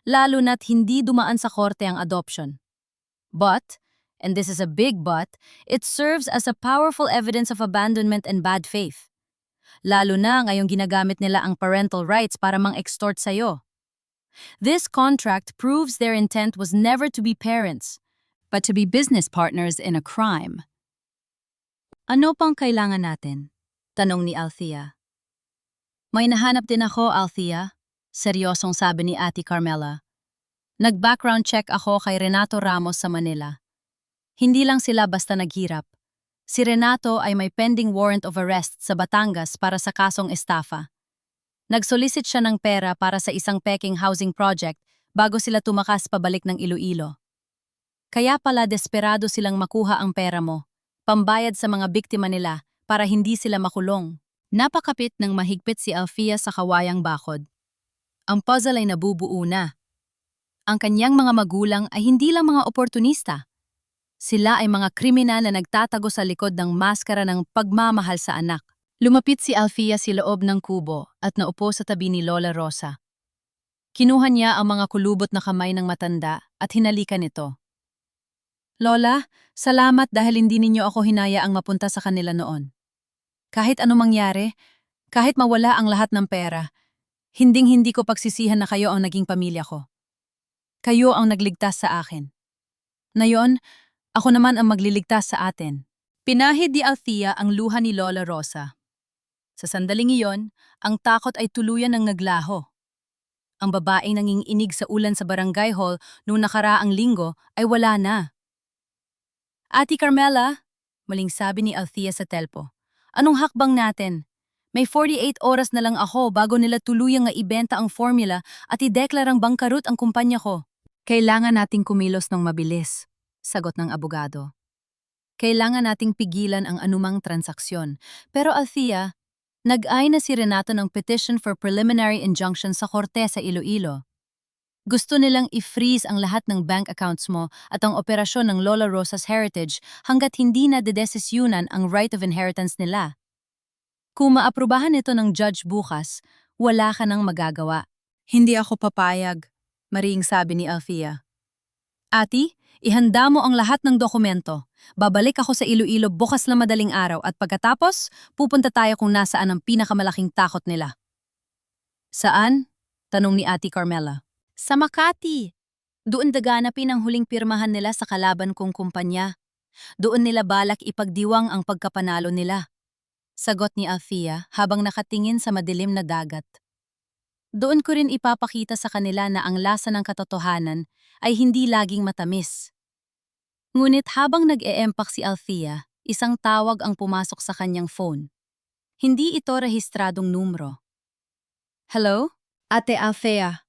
lalo na't hindi dumaan sa korte ang adoption. But, and this is a big but, it serves as a powerful evidence of abandonment and bad faith. Lalo na ngayong ginagamit nila ang parental rights para mang-extort sa'yo. This contract proves their intent was never to be parents, but to be business partners in a crime. Ano pang kailangan natin? Tanong ni Althea. May nahanap din ako, Althea. Seryosong sabi ni Ate Carmela. Nag-background check ako kay Renato Ramos sa Manila. Hindi lang sila basta naghirap. Si Renato ay may pending warrant of arrest sa Batangas para sa kasong estafa. Nagsolicit siya ng pera para sa isang peking housing project bago sila tumakas pabalik ng Iloilo. Kaya pala desperado silang makuha ang pera mo, pambayad sa mga biktima nila para hindi sila makulong. Napakapit ng mahigpit si Alfia sa kawayang bakod. Ang puzzle ay nabubuo na. Ang kanyang mga magulang ay hindi lang mga oportunista. Sila ay mga kriminal na nagtatago sa likod ng maskara ng pagmamahal sa anak. Lumapit si Alfia sa loob ng kubo at naupo sa tabi ni Lola Rosa. Kinuha niya ang mga kulubot na kamay ng matanda at hinalikan ito. Lola, salamat dahil hindi ninyo ako hinayaang mapunta sa kanila noon. Kahit anong mangyari, kahit mawala ang lahat ng pera, hinding-hindi ko pagsisihan na kayo ang naging pamilya ko. Kayo ang nagligtas sa akin. Ngayon, ako naman ang magliligtas sa atin. Pinahid ni Althea ang luha ni Lola Rosa. Sa sandaling iyon, ang takot ay tuluyan ng naglaho. Ang babaeng nanginginig sa ulan sa barangay hall noong nakaraang linggo ay wala na. Ate Carmela, muling sabi ni Althea sa telpo, anong hakbang natin? May 48 oras na lang ako bago nila tuluyang nga ibenta ang formula at ideklarang bangkarut ang kumpanya ko. Kailangan nating kumilos ng mabilis, sagot ng abogado. Kailangan nating pigilan ang anumang transaksyon. Pero Althea, nag-ay na si Renato ng petition for preliminary injunction sa korte sa Iloilo. Gusto nilang i-freeze ang lahat ng bank accounts mo at ang operasyon ng Lola Rosa's heritage hanggat hindi na dedesisyunan ang right of inheritance nila. Kung maaprubahan ito ng judge bukas, wala ka nang magagawa. Hindi ako papayag, mariing sabi ni Althea. Ati, ihanda mo ang lahat ng dokumento. Babalik ako sa Iloilo bukas na madaling araw at pagkatapos, pupunta tayo kung nasaan ang pinakamalaking takot nila. Saan? Tanong ni Ate Carmela. Sa Makati. Doon daganapin ang huling pirmahan nila sa kalaban kong kumpanya. Doon nila balak ipagdiwang ang pagkapanalo nila. Sagot ni Althea habang nakatingin sa madilim na dagat. Doon ko rin ipapakita sa kanila na ang lasa ng katotohanan ay hindi laging matamis. Ngunit habang nag-eempak si Althea, isang tawag ang pumasok sa kanyang phone. Hindi ito rehistradong numero. Hello? Ate Althea.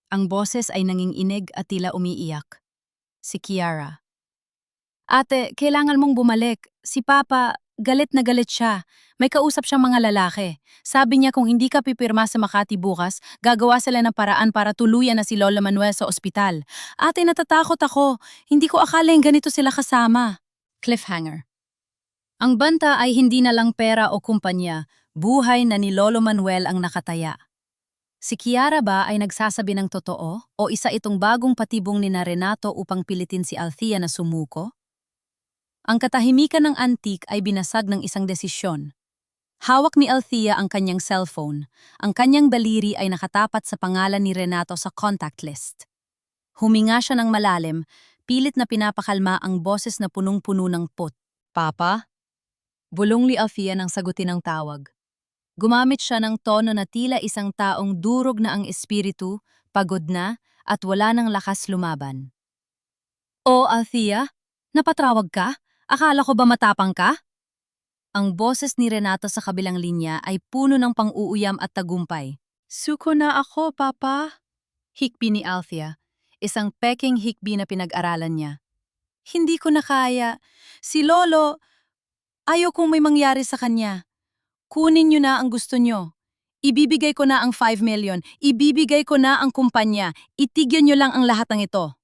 Ang boses ay nanginginig at tila umiiyak. Si Kiara. Ate, kailangan mong bumalik. Si Papa, galit na galit siya. May kausap siyang mga lalaki. Sabi niya kung hindi ka pipirma sa Makati bukas, gagawa sila ng paraan para tuluyan na si Lola Manuel sa ospital. Ate, natatakot ako. Hindi ko akaling ganito sila kasama. Cliffhanger. Ang banta ay hindi na lang pera o kumpanya, buhay na ni Lolo Manuel ang nakataya. Si Kiara ba ay nagsasabi ng totoo o isa itong bagong patibong ni na Renato upang pilitin si Althea na sumuko? Ang katahimikan ng antik ay binasag ng isang desisyon. Hawak ni Althea ang kanyang cellphone. Ang kanyang daliri ay nakatapat sa pangalan ni Renato sa contact list. Huminga siya ng malalim, Pilit na pinapakalma ang boses na punong-puno ng pot. Papa? Bulong ni Althea nang sagutin ang tawag. Gumamit siya ng tono na tila isang taong durog na ang espiritu, pagod na, at wala ng lakas lumaban. O, Althea? Napatawag ka? Akala ko ba matapang ka? Ang boses ni Renato sa kabilang linya ay puno ng pang-uuyam at tagumpay. Suko na ako, Papa. Hikbi ni Althea, isang peking hikbi na pinag-aralan niya. Hindi ko na kaya. Si Lolo, ayaw kong may mangyari sa kanya. Kunin niyo na ang gusto niyo. Ibibigay ko na ang 5 million. Ibibigay ko na ang kumpanya. Itigyan niyo lang ang lahat ng ito.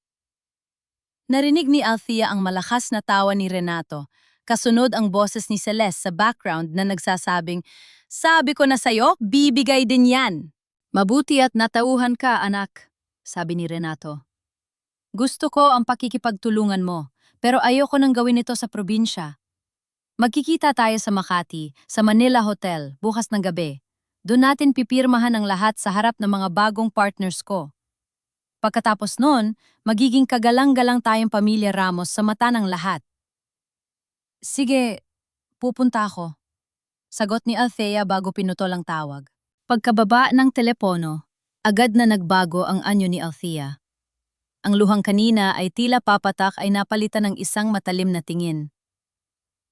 Narinig ni Althea ang malakas na tawa ni Renato. Kasunod ang boses ni Celeste sa background na nagsasabing, "Sabi ko na sa'yo, bibigay din yan." Mabuti at natauhan ka, anak, sabi ni Renato. Gusto ko ang pakikipagtulungan mo, pero ayoko nang gawin ito sa probinsya. Magkikita tayo sa Makati, sa Manila Hotel, bukas ng gabi. Doon natin pipirmahan ang lahat sa harap ng mga bagong partners ko. Pagkatapos noon, magiging kagalang-galang tayong pamilya Ramos sa mata ng lahat. Sige, pupunta ako. Sagot ni Althea bago pinutol ang tawag. Pagkababa ng telepono, agad na nagbago ang anyo ni Althea. Ang luhang kanina ay tila papatak ay napalitan ng isang matalim na tingin.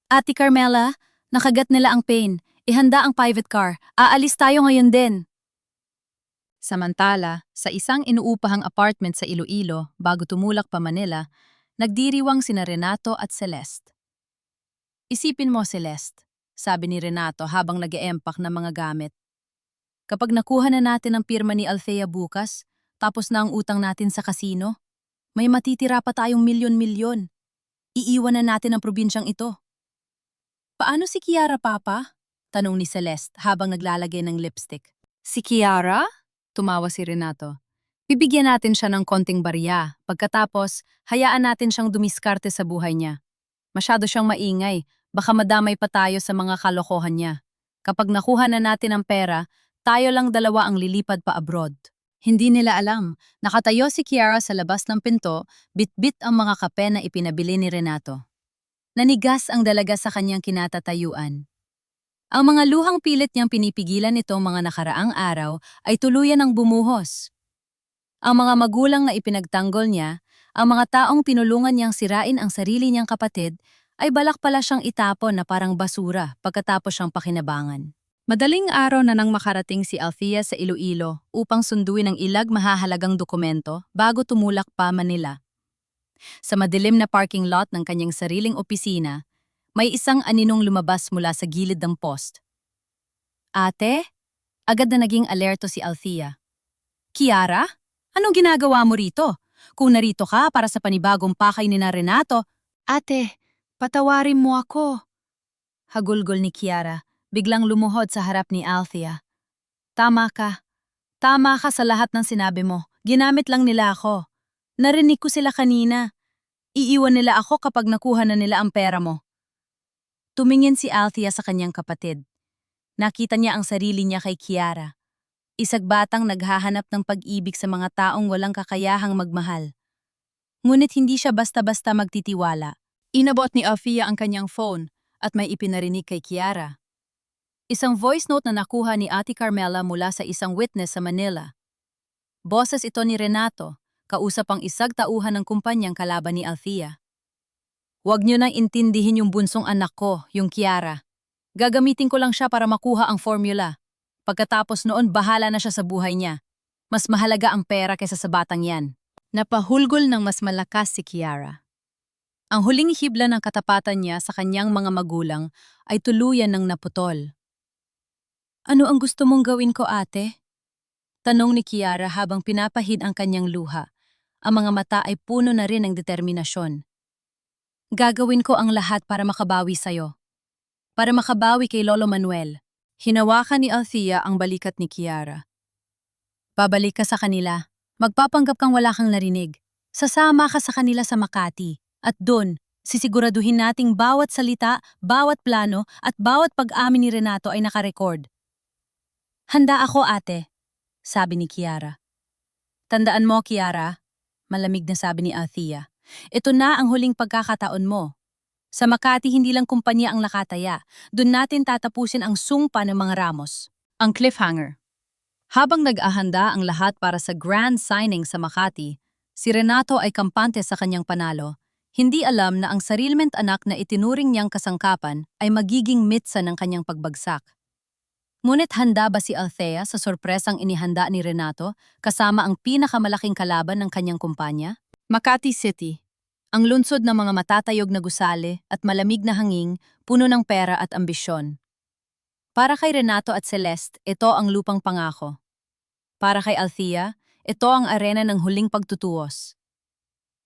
Ate Carmela, nakagat nila ang pain. Ihanda ang private car. Aalis tayo ngayon din. Samantala, sa isang inuupahang apartment sa Iloilo, bago tumulak pa Manila, nagdiriwang sina Renato at Celeste. Isipin mo, Celeste, sabi ni Renato habang nag-e-empak ng mga gamit. Kapag nakuha na natin ang pirma ni Althea bukas, tapos na ang utang natin sa kasino, may matitira pa tayong milyon-milyon. Iiwan na natin ang probinsyang ito. Paano si Kiara, Papa? Tanong ni Celeste habang naglalagay ng lipstick. Si Kiara? Tumawa si Renato. Bibigyan natin siya ng konting barya. Pagkatapos, hayaan natin siyang dumiskarte sa buhay niya. Masyado siyang maingay. Baka madamay pa tayo sa mga kalokohan niya. Kapag nakuha na natin ang pera, tayo lang dalawa ang lilipad pa abroad. Hindi nila alam. Nakatayo si Kiara sa labas ng pinto, bit-bit ang mga kape na ipinabili ni Renato. Nanigas ang dalaga sa kanyang kinatatayuan. Ang mga luhang pilit niyang pinipigilan nitong mga nakaraang araw ay tuluyan ng bumuhos. Ang mga magulang na ipinagtanggol niya, ang mga taong pinulungan niyang sirain ang sarili niyang kapatid, ay balak pala siyang itapon na parang basura pagkatapos siyang pakinabangan. Madaling araw na nang makarating si Althea sa Iloilo upang sunduin ang ilag mahahalagang dokumento bago tumulak pa Manila. Sa madilim na parking lot ng kanyang sariling opisina, may isang aninong lumabas mula sa gilid ng post. Ate? Agad na naging alerto si Althea. Kiara? Anong ginagawa mo rito? Kung narito ka para sa panibagong pakay ni na Renato, Ate, patawarin mo ako. Hagulgol ni Kiara, biglang lumuhod sa harap ni Althea. Tama ka. Tama ka sa lahat ng sinabi mo. Ginamit lang nila ako. Narinig ko sila kanina. Iiwan nila ako kapag nakuha na nila ang pera mo. Tumingin si Althea sa kanyang kapatid. Nakita niya ang sarili niya kay Kiara. Isang batang naghahanap ng pag-ibig sa mga taong walang kakayahang magmahal. Ngunit hindi siya basta-basta magtitiwala. Inabot ni Althea ang kanyang phone at may ipinarinig kay Kiara. Isang voice note na nakuha ni Ate Carmela mula sa isang witness sa Manila. Boses ito ni Renato, kausap ang isang tauhan ng kumpanyang kalaban ni Althea. Huwag niyo nang intindihin yung bunsong anak ko, yung Kiara. Gagamitin ko lang siya para makuha ang formula. Pagkatapos noon, bahala na siya sa buhay niya. Mas mahalaga ang pera kaysa sa batang yan. Napahulgol ng mas malakas si Kiara. Ang huling hibla ng katapatan niya sa kanyang mga magulang ay tuluyan ng naputol. Ano ang gusto mong gawin ko, ate? Tanong ni Kiara habang pinapahid ang kanyang luha. Ang mga mata ay puno na rin ng determinasyon. Gagawin ko ang lahat para makabawi sa'yo. Para makabawi kay Lolo Manuel. Hinawakan ni Althea ang balikat ni Kiara. Babalik ka sa kanila. Magpapanggap kang wala kang narinig. Sasama ka sa kanila sa Makati. At doon, sisiguraduhin nating bawat salita, bawat plano, at bawat pag-amin ni Renato ay nakarecord. Handa ako, ate, sabi ni Kiara. Tandaan mo, Kiara, malamig na sabi ni Althea. Ito na ang huling pagkakataon mo. Sa Makati, hindi lang kumpanya ang nakataya. Doon natin tatapusin ang sumpa ng mga Ramos. Ang cliffhanger. Habang nag-ahanda ang lahat para sa grand signing sa Makati, si Renato ay kampante sa kanyang panalo. Hindi alam na ang sarilment anak na itinuring niyang kasangkapan ay magiging mitsa ng kanyang pagbagsak. Ngunit handa ba si Althea sa sorpresang inihanda ni Renato kasama ang pinakamalaking kalaban ng kanyang kumpanya? Makati City. Ang lungsod ng mga matatayog na gusali at malamig na hangin, puno ng pera at ambisyon. Para kay Renato at Celeste, ito ang lupang pangako. Para kay Althea, ito ang arena ng huling pagtutuos.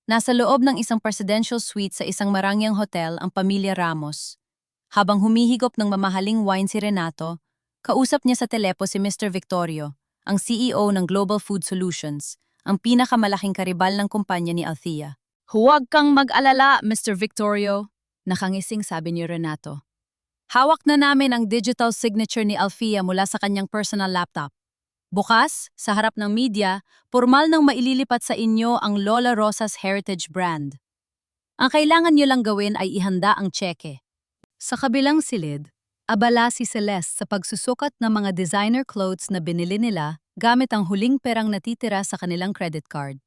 Nasa loob ng isang presidential suite sa isang marangyang hotel ang pamilya Ramos. Habang humihigop ng mamahaling wine si Renato, kausap niya sa telepo si Mr. Victorio, ang CEO ng Global Food Solutions, ang pinakamalaking karibal ng kumpanya ni Althea. Huwag kang mag-alala, Mr. Victorio, nakangising sabi ni Renato. Hawak na namin ang digital signature ni Althea mula sa kanyang personal laptop. Bukas, sa harap ng media, formal nang maililipat sa inyo ang Lola Rosa's Heritage brand. Ang kailangan nyo lang gawin ay ihanda ang tseke. Sa kabilang silid, abala si Celeste sa pagsusukat ng mga designer clothes na binili nila gamit ang huling perang natitira sa kanilang credit card.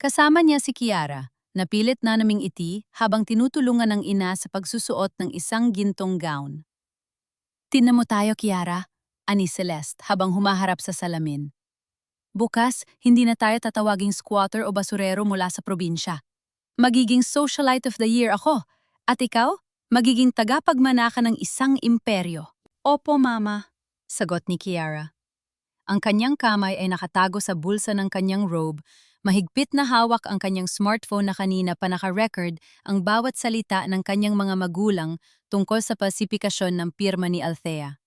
Kasama niya si Kiara, na pilit na naming iti habang tinutulungan ng ina sa pagsusuot ng isang gintong gown. Tingnan mo tayo, Kiara, ani Celeste habang humaharap sa salamin. Bukas, hindi na tayo tatawaging squatter o basurero mula sa probinsya. Magiging socialite of the year ako. At ikaw, magiging tagapagmanaka ng isang imperyo. Opo, mama, sagot ni Kiara. Ang kanyang kamay ay nakatago sa bulsa ng kanyang robe, mahigpit na hawak ang kanyang smartphone na kanina pa naka-record ang bawat salita ng kanyang mga magulang tungkol sa pasipikasyon ng pirma ni Althea.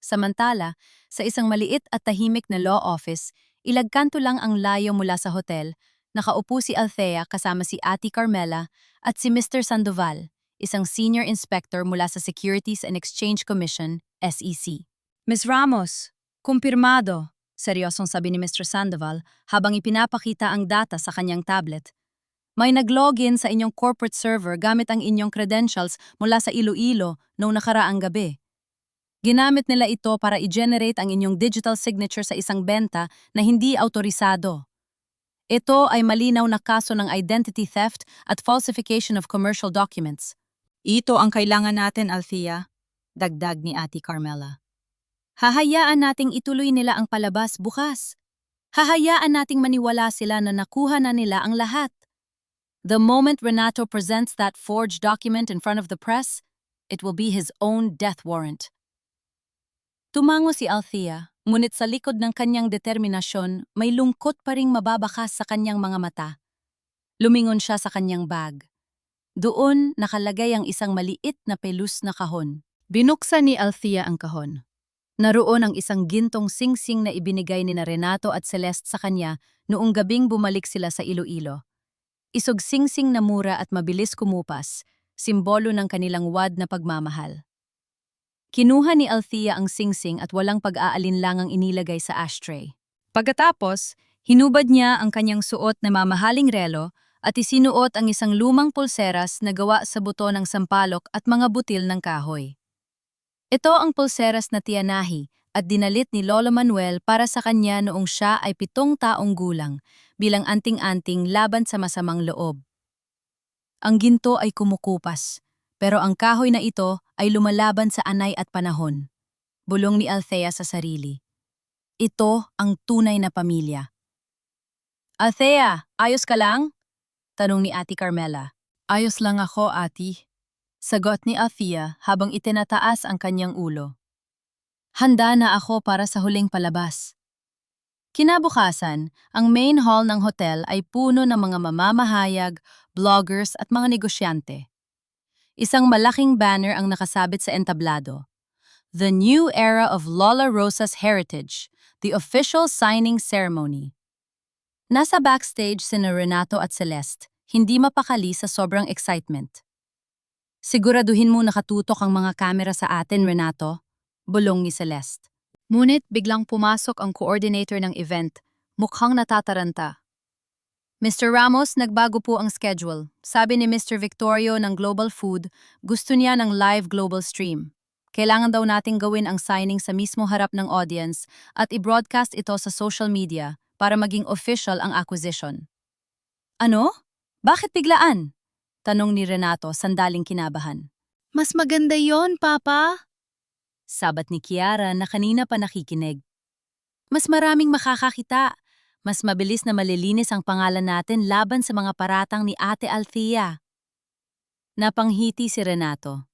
Samantala, sa isang maliit at tahimik na law office, ilagkanto lang ang layo mula sa hotel, nakaupo si Althea kasama si Ate Carmela at si Mr. Sandoval, isang senior inspector mula sa Securities and Exchange Commission, SEC. Ms. Ramos, kumpirmado, seryosong sabi ni Mr. Sandoval habang ipinapakita ang data sa kanyang tablet. May nag-login sa inyong corporate server gamit ang inyong credentials mula sa Iloilo noong nakaraang gabi. Ginamit nila ito para i-generate ang inyong digital signature sa isang benta na hindi autorisado. Ito ay malinaw na kaso ng identity theft at falsification of commercial documents. Ito ang kailangan natin, Althea, dagdag ni Ate Carmela. Hahayaan nating ituloy nila ang palabas bukas. Hahayaan nating maniwala sila na nakuha na nila ang lahat. The moment Renato presents that forged document in front of the press, it will be his own death warrant. Tumango si Althea, ngunit sa likod ng kanyang determinasyon, may lungkot pa ring mababakas sa kanyang mga mata. Lumingon siya sa kanyang bag. Doon nakalagay ang isang maliit na pelus na kahon. Binuksan ni Althea ang kahon. Naroon ang isang gintong singsing na ibinigay ni Renato at Celeste sa kanya noong gabing bumalik sila sa Iloilo. Isog singsing na mura at mabilis kumupas, simbolo ng kanilang wad na pagmamahal. Kinuha ni Althea ang singsing at walang pag-aalinlangang inilagay sa ashtray. Pagkatapos, hinubad niya ang kanyang suot na mamahaling relo at isinuot ang isang lumang pulseras na gawa sa buto ng sampalok at mga butil ng kahoy. Ito ang pulseras na tiyanahi at dinalit ni Lolo Manuel para sa kanya noong siya ay 7 taong gulang bilang anting-anting laban sa masamang loob. Ang ginto ay kumukupas, pero ang kahoy na ito ay lumalaban sa anay at panahon. Bulong ni Althea sa sarili. Ito ang tunay na pamilya. Althea, ayos ka lang? Tanong ni Ate Carmela. Ayos lang ako, Ate. Sagot ni Althea habang itinataas ang kanyang ulo. Handa na ako para sa huling palabas. Kinabukasan, ang main hall ng hotel ay puno ng mga mamamahayag, bloggers at mga negosyante. Isang malaking banner ang nakasabit sa entablado. The New Era of Lola Rosa's Heritage, the official signing ceremony. Nasa backstage sina Renato at Celeste, hindi mapakali sa sobrang excitement. Siguraduhin mo nakatutok ang mga kamera sa atin, Renato, bulong ni Celeste. Ngunit biglang pumasok ang coordinator ng event, mukhang natataranta. Mr. Ramos, nagbago po ang schedule. Sabi ni Mr. Victorio ng Global Food, gusto niya ng live global stream. Kailangan daw nating gawin ang signing sa mismo harap ng audience at i-broadcast ito sa social media para maging official ang acquisition. Ano? Bakit biglaan? Tanong ni Renato, sandaling kinabahan. Mas maganda yon, Papa. Sabat ni Kiara na kanina pa nakikinig. Mas maraming makakakita. Mas mabilis na malilinis ang pangalan natin laban sa mga paratang ni Ate Althea. Napanghiti si Renato.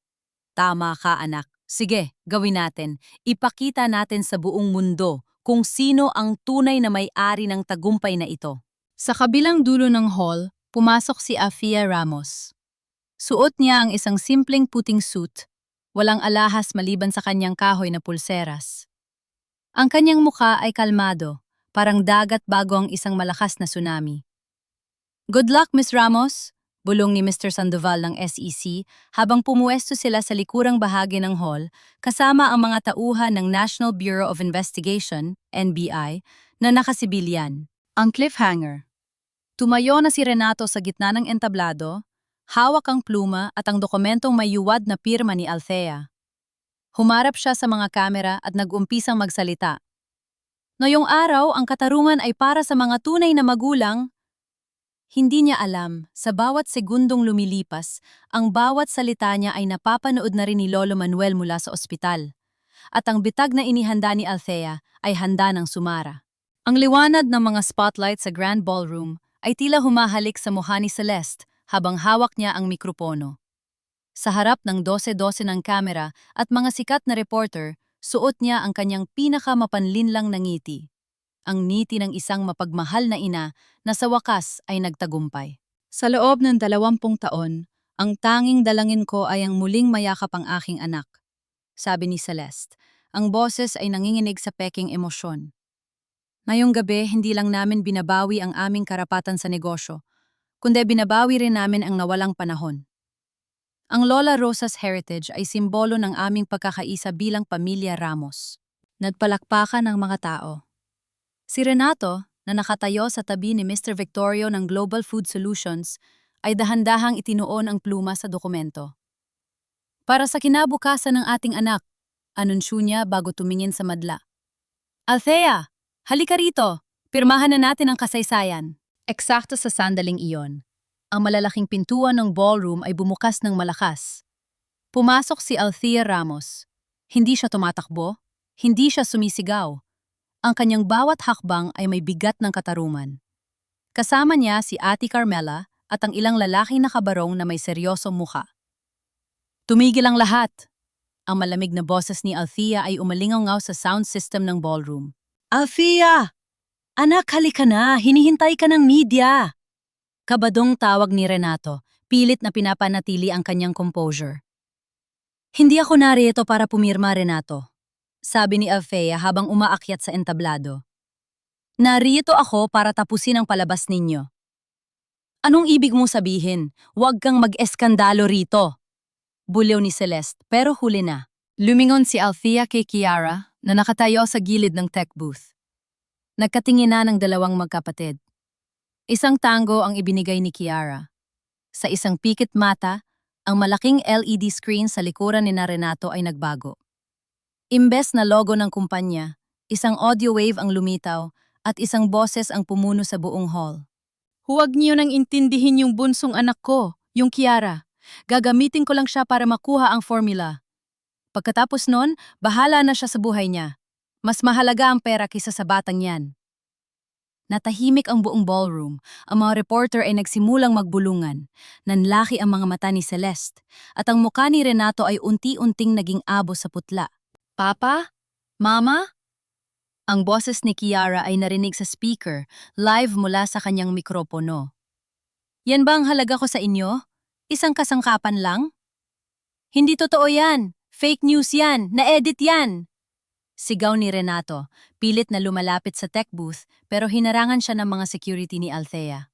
Tama ka, anak. Sige, gawin natin. Ipakita natin sa buong mundo kung sino ang tunay na may-ari ng tagumpay na ito. Sa kabilang dulo ng hall, pumasok si Afia Ramos. Suot niya ang isang simpleng puting suit, walang alahas maliban sa kanyang kahoy na pulseras. Ang kanyang muka ay kalmado, parang dagat bago ang isang malakas na tsunami. Good luck, Miss Ramos, bulong ni Mr. Sandoval ng SEC habang pumuwesto sila sa likurang bahagi ng hall kasama ang mga tauhan ng National Bureau of Investigation, NBI, na nakasibilyan. Ang cliffhanger. Tumayo na si Renato sa gitna ng entablado, hawak ang pluma at ang dokumentong may yuwad na pirma ni Althea. Humarap siya sa mga kamera at nag-umpisang magsalita. Ngayong araw, ang katarungan ay para sa mga tunay na magulang. Hindi niya alam, sa bawat segundong lumilipas, ang bawat salita niya ay napapanood na rin ni Lolo Manuel mula sa ospital. At ang bitag na inihanda ni Althea ay handa ng sumara. Ang liwanag ng mga spotlight sa Grand Ballroom ay tila humahalik sa mukha ni Celeste habang hawak niya ang mikropono. Sa harap ng 12-12 ng kamera at mga sikat na reporter, suot niya ang kanyang pinakamapanlinlang na ngiti. Ang ngiti ng isang mapagmahal na ina na sa wakas ay nagtagumpay. Sa loob ng 20 taon, ang tanging dalangin ko ay ang muling mayakap ang aking anak. Sabi ni Celeste, ang boses ay nanginginig sa peking emosyon. Ngayong gabi, hindi lang namin binabawi ang aming karapatan sa negosyo, kundi binabawi rin namin ang nawalang panahon. Ang Lola Rosa's heritage ay simbolo ng aming pagkakaisa bilang pamilya Ramos. Nagpalakpakan ng mga tao. Si Renato, na nakatayo sa tabi ni Mr. Victorio ng Global Food Solutions, ay dahan-dahang itinuon ang pluma sa dokumento. Para sa kinabukasan ng ating anak, anunsyo niya bago tumingin sa madla. Althea, halika rito, pirmahan na natin ang kasaysayan. Eksakto sa sandaling iyon, ang malalaking pintuan ng ballroom ay bumukas ng malakas. Pumasok si Althea Ramos. Hindi siya tumatakbo, hindi siya sumisigaw. Ang kanyang bawat hakbang ay may bigat ng katarungan. Kasama niya si Ate Carmela at ang ilang lalaking nakabarong na may seryosong muka. Tumigil ang lahat. Ang malamig na boses ni Althea ay umalingaw sa sound system ng ballroom. Althea! Anak, halika na! Hinihintay ka ng media! Kabadong tawag ni Renato, pilit na pinapanatili ang kanyang composure. Hindi ako narito para pumirma, Renato, sabi ni Althea habang umaakyat sa entablado. Narito ako para tapusin ang palabas ninyo. Anong ibig mong sabihin? Huwag kang mag-eskandalo rito. Buliw ni Celeste, pero huli na. Lumingon si Althea kay Kiara na nakatayo sa gilid ng tech booth. Nagkatingin na ng dalawang magkapatid. Isang tango ang ibinigay ni Kiara. Sa isang pikit mata, ang malaking LED screen sa likuran ni Renato ay nagbago. Imbes na logo ng kumpanya, isang audio wave ang lumitaw at isang boses ang pumuno sa buong hall. Huwag niyo nang intindihin yung bunsong anak ko, yung Kiara. Gagamitin ko lang siya para makuha ang formula. Pagkatapos nun, bahala na siya sa buhay niya. Mas mahalaga ang pera kaysa sa batang yan. Natahimik ang buong ballroom. Ang mga reporter ay nagsimulang magbulungan. Nanlaki ang mga mata ni Celeste, at ang mukha ni Renato ay unti-unting naging abo sa putla. Papa? Mama? Ang boses ni Kiara ay narinig sa speaker, live mula sa kanyang mikropono. Yan ba ang halaga ko sa inyo? Isang kasangkapan lang? Hindi totoo yan. Fake news yan. Na-edit yan. Sigaw ni Renato, pilit na lumalapit sa tech booth pero hinarangan siya ng mga security ni Althea.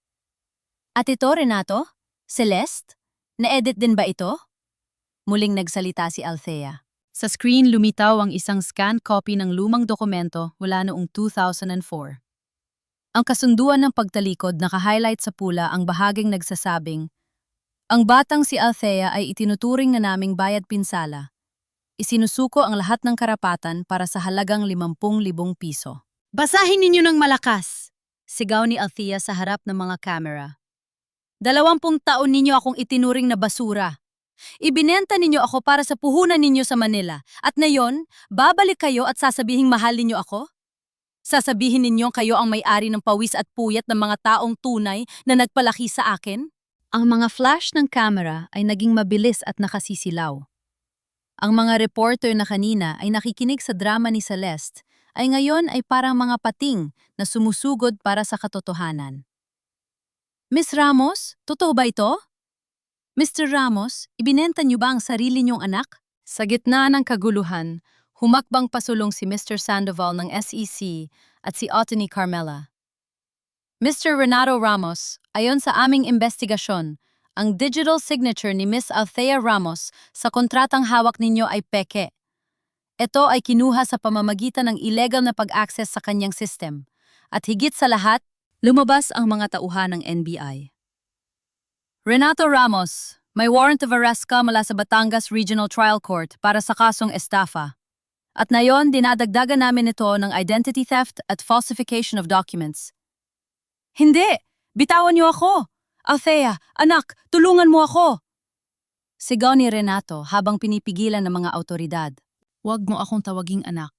At ito, Renato? Celeste? Na-edit din ba ito? Muling nagsalita si Althea. Sa screen lumitaw ang isang scanned copy ng lumang dokumento mula noong 2004. Ang kasunduan ng pagtalikod naka-highlight sa pula ang bahaging nagsasabing, ang batang si Althea ay itinuturing na naming bayad pinsala. Isinusuko ang lahat ng karapatan para sa halagang 50,000 piso. Basahin ninyo ng malakas. Sigaw ni Althea sa harap ng mga kamera. 20 taon ninyo akong itinuring na basura. Ibinenta ninyo ako para sa puhunan ninyo sa Manila. At ngayon, babalik kayo at sasabihing mahal ninyo ako? Sasabihin ninyong kayo ang may-ari ng pawis at puyat ng mga taong tunay na nagpalaki sa akin? Ang mga flash ng camera ay naging mabilis at nakasisilaw. Ang mga reporter na kanina ay nakikinig sa drama ni Celeste ay ngayon ay parang mga pating na sumusugod para sa katotohanan. Miss Ramos, totoo ba ito? Mr. Ramos, ibinenta niyo ba ang sarili niyong anak? Sa gitna ng kaguluhan, humakbang pasulong si Mr. Sandoval ng SEC at si Otony Carmela. Mr. Renato Ramos, ayon sa aming investigasyon, ang digital signature ni Miss Althea Ramos sa kontratang hawak ninyo ay peke. Ito ay kinuha sa pamamagitan ng illegal na pag-access sa kanyang system. At higit sa lahat, lumabas ang mga tauhan ng NBI. Renato Ramos, may warrant of arrest ka mula sa Batangas Regional Trial Court para sa kasong estafa. At ngayon, dinadagdagan namin ito ng identity theft at falsification of documents. Hindi! Bitawan niyo ako! Althea, anak, tulungan mo ako! Sigaw ni Renato habang pinipigilan ng mga autoridad. Huwag mo akong tawaging anak.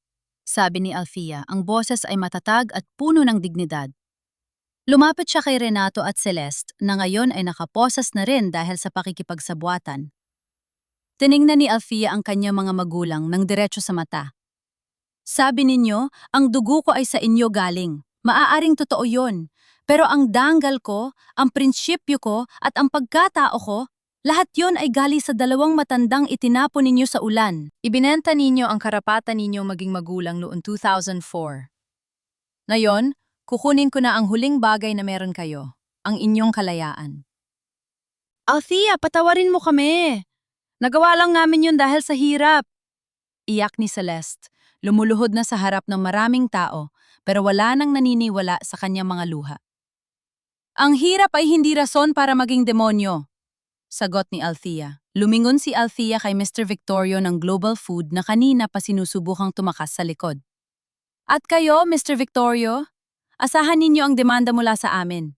Sabi ni Althea, ang boses ay matatag at puno ng dignidad. Lumapit siya kay Renato at Celeste na ngayon ay nakaposas na rin dahil sa pakikipagsabwatan. Tiningnan ni Althea ang kanyang mga magulang ng diretso sa mata. Sabi ninyo, ang dugo ko ay sa inyo galing. Maaaring totoo yon. Pero ang danggal ko, ang prinsipyo ko at ang pagkatao ko, lahat yon ay gali sa 2 matandang itinapon ninyo sa ulan. Ibinenta ninyo ang karapatan ninyo maging magulang noong 2004. Ngayon, kukunin ko na ang huling bagay na meron kayo, ang inyong kalayaan. Althea, patawarin mo kami. Nagawa lang namin yun dahil sa hirap. Iyak ni Celeste, lumuluhod na sa harap ng maraming tao pero wala nang naniniwala sa kanyang mga luha. Ang hirap ay hindi rason para maging demonyo, sagot ni Althea. Lumingon si Althea kay Mr. Victorio ng Global Food na kanina pa sinusubukang tumakas sa likod. At kayo, Mr. Victorio, asahan ninyo ang demanda mula sa amin.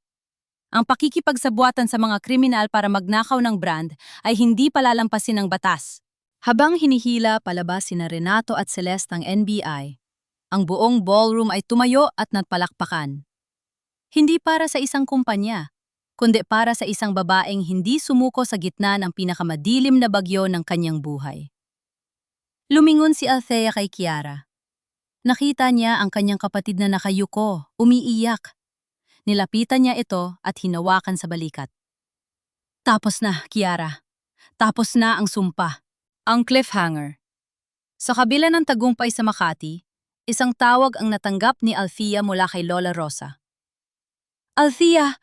Ang pakikipagsabwatan sa mga kriminal para magnakaw ng brand ay hindi palalampasin ng batas. Habang hinihila palabas sina Renato at Celeste ng NBI, ang buong ballroom ay tumayo at natpalakpakan. Hindi para sa isang kumpanya, kundi para sa isang babaeng hindi sumuko sa gitna ng pinakamadilim na bagyo ng kanyang buhay. Lumingon si Althea kay Kiara. Nakita niya ang kanyang kapatid na nakayuko, umiiyak. Nilapitan niya ito at hinawakan sa balikat. Tapos na, Kiara. Tapos na ang sumpa. Ang cliffhanger. Sa kabila ng tagumpay sa Makati, isang tawag ang natanggap ni Althea mula kay Lola Rosa. Althea,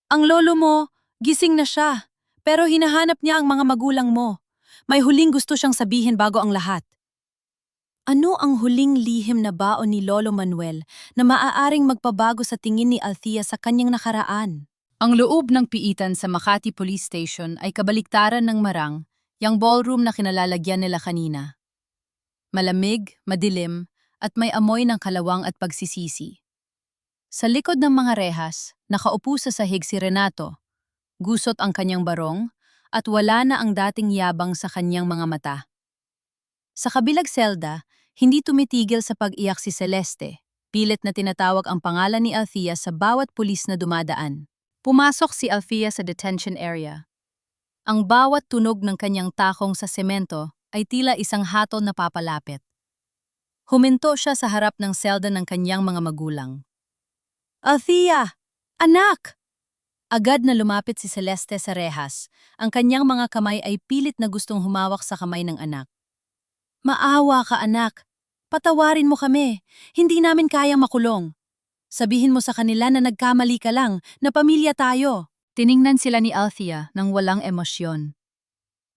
ang lolo mo, gising na siya, pero hinahanap niya ang mga magulang mo. May huling gusto siyang sabihin bago ang lahat. Ano ang huling lihim na baon ni Lolo Manuel na maaaring magpabago sa tingin ni Althea sa kanyang nakaraan? Ang loob ng piitan sa Makati Police Station ay kabaliktaran ng marang, yang ballroom na kinalalagyan nila kanina. Malamig, madilim, at may amoy ng kalawang at pagsisisi. Sa likod ng mga rehas, nakaupo sa sahig si Renato. Gusot ang kanyang barong at wala na ang dating yabang sa kanyang mga mata. Sa kabilang selda, hindi tumitigil sa pag-iyak si Celeste. Pilit na tinatawag ang pangalan ni Althea sa bawat pulis na dumadaan. Pumasok si Althea sa detention area. Ang bawat tunog ng kanyang takong sa semento ay tila isang hatol na papalapit. Huminto siya sa harap ng selda ng kanyang mga magulang. Althea! Anak! Agad na lumapit si Celeste sa rehas. Ang kanyang mga kamay ay pilit na gustong humawak sa kamay ng anak. Maawa ka, anak. Patawarin mo kami. Hindi namin kayang makulong. Sabihin mo sa kanila na nagkamali ka lang, na pamilya tayo. Tiningnan sila ni Althea nang walang emosyon.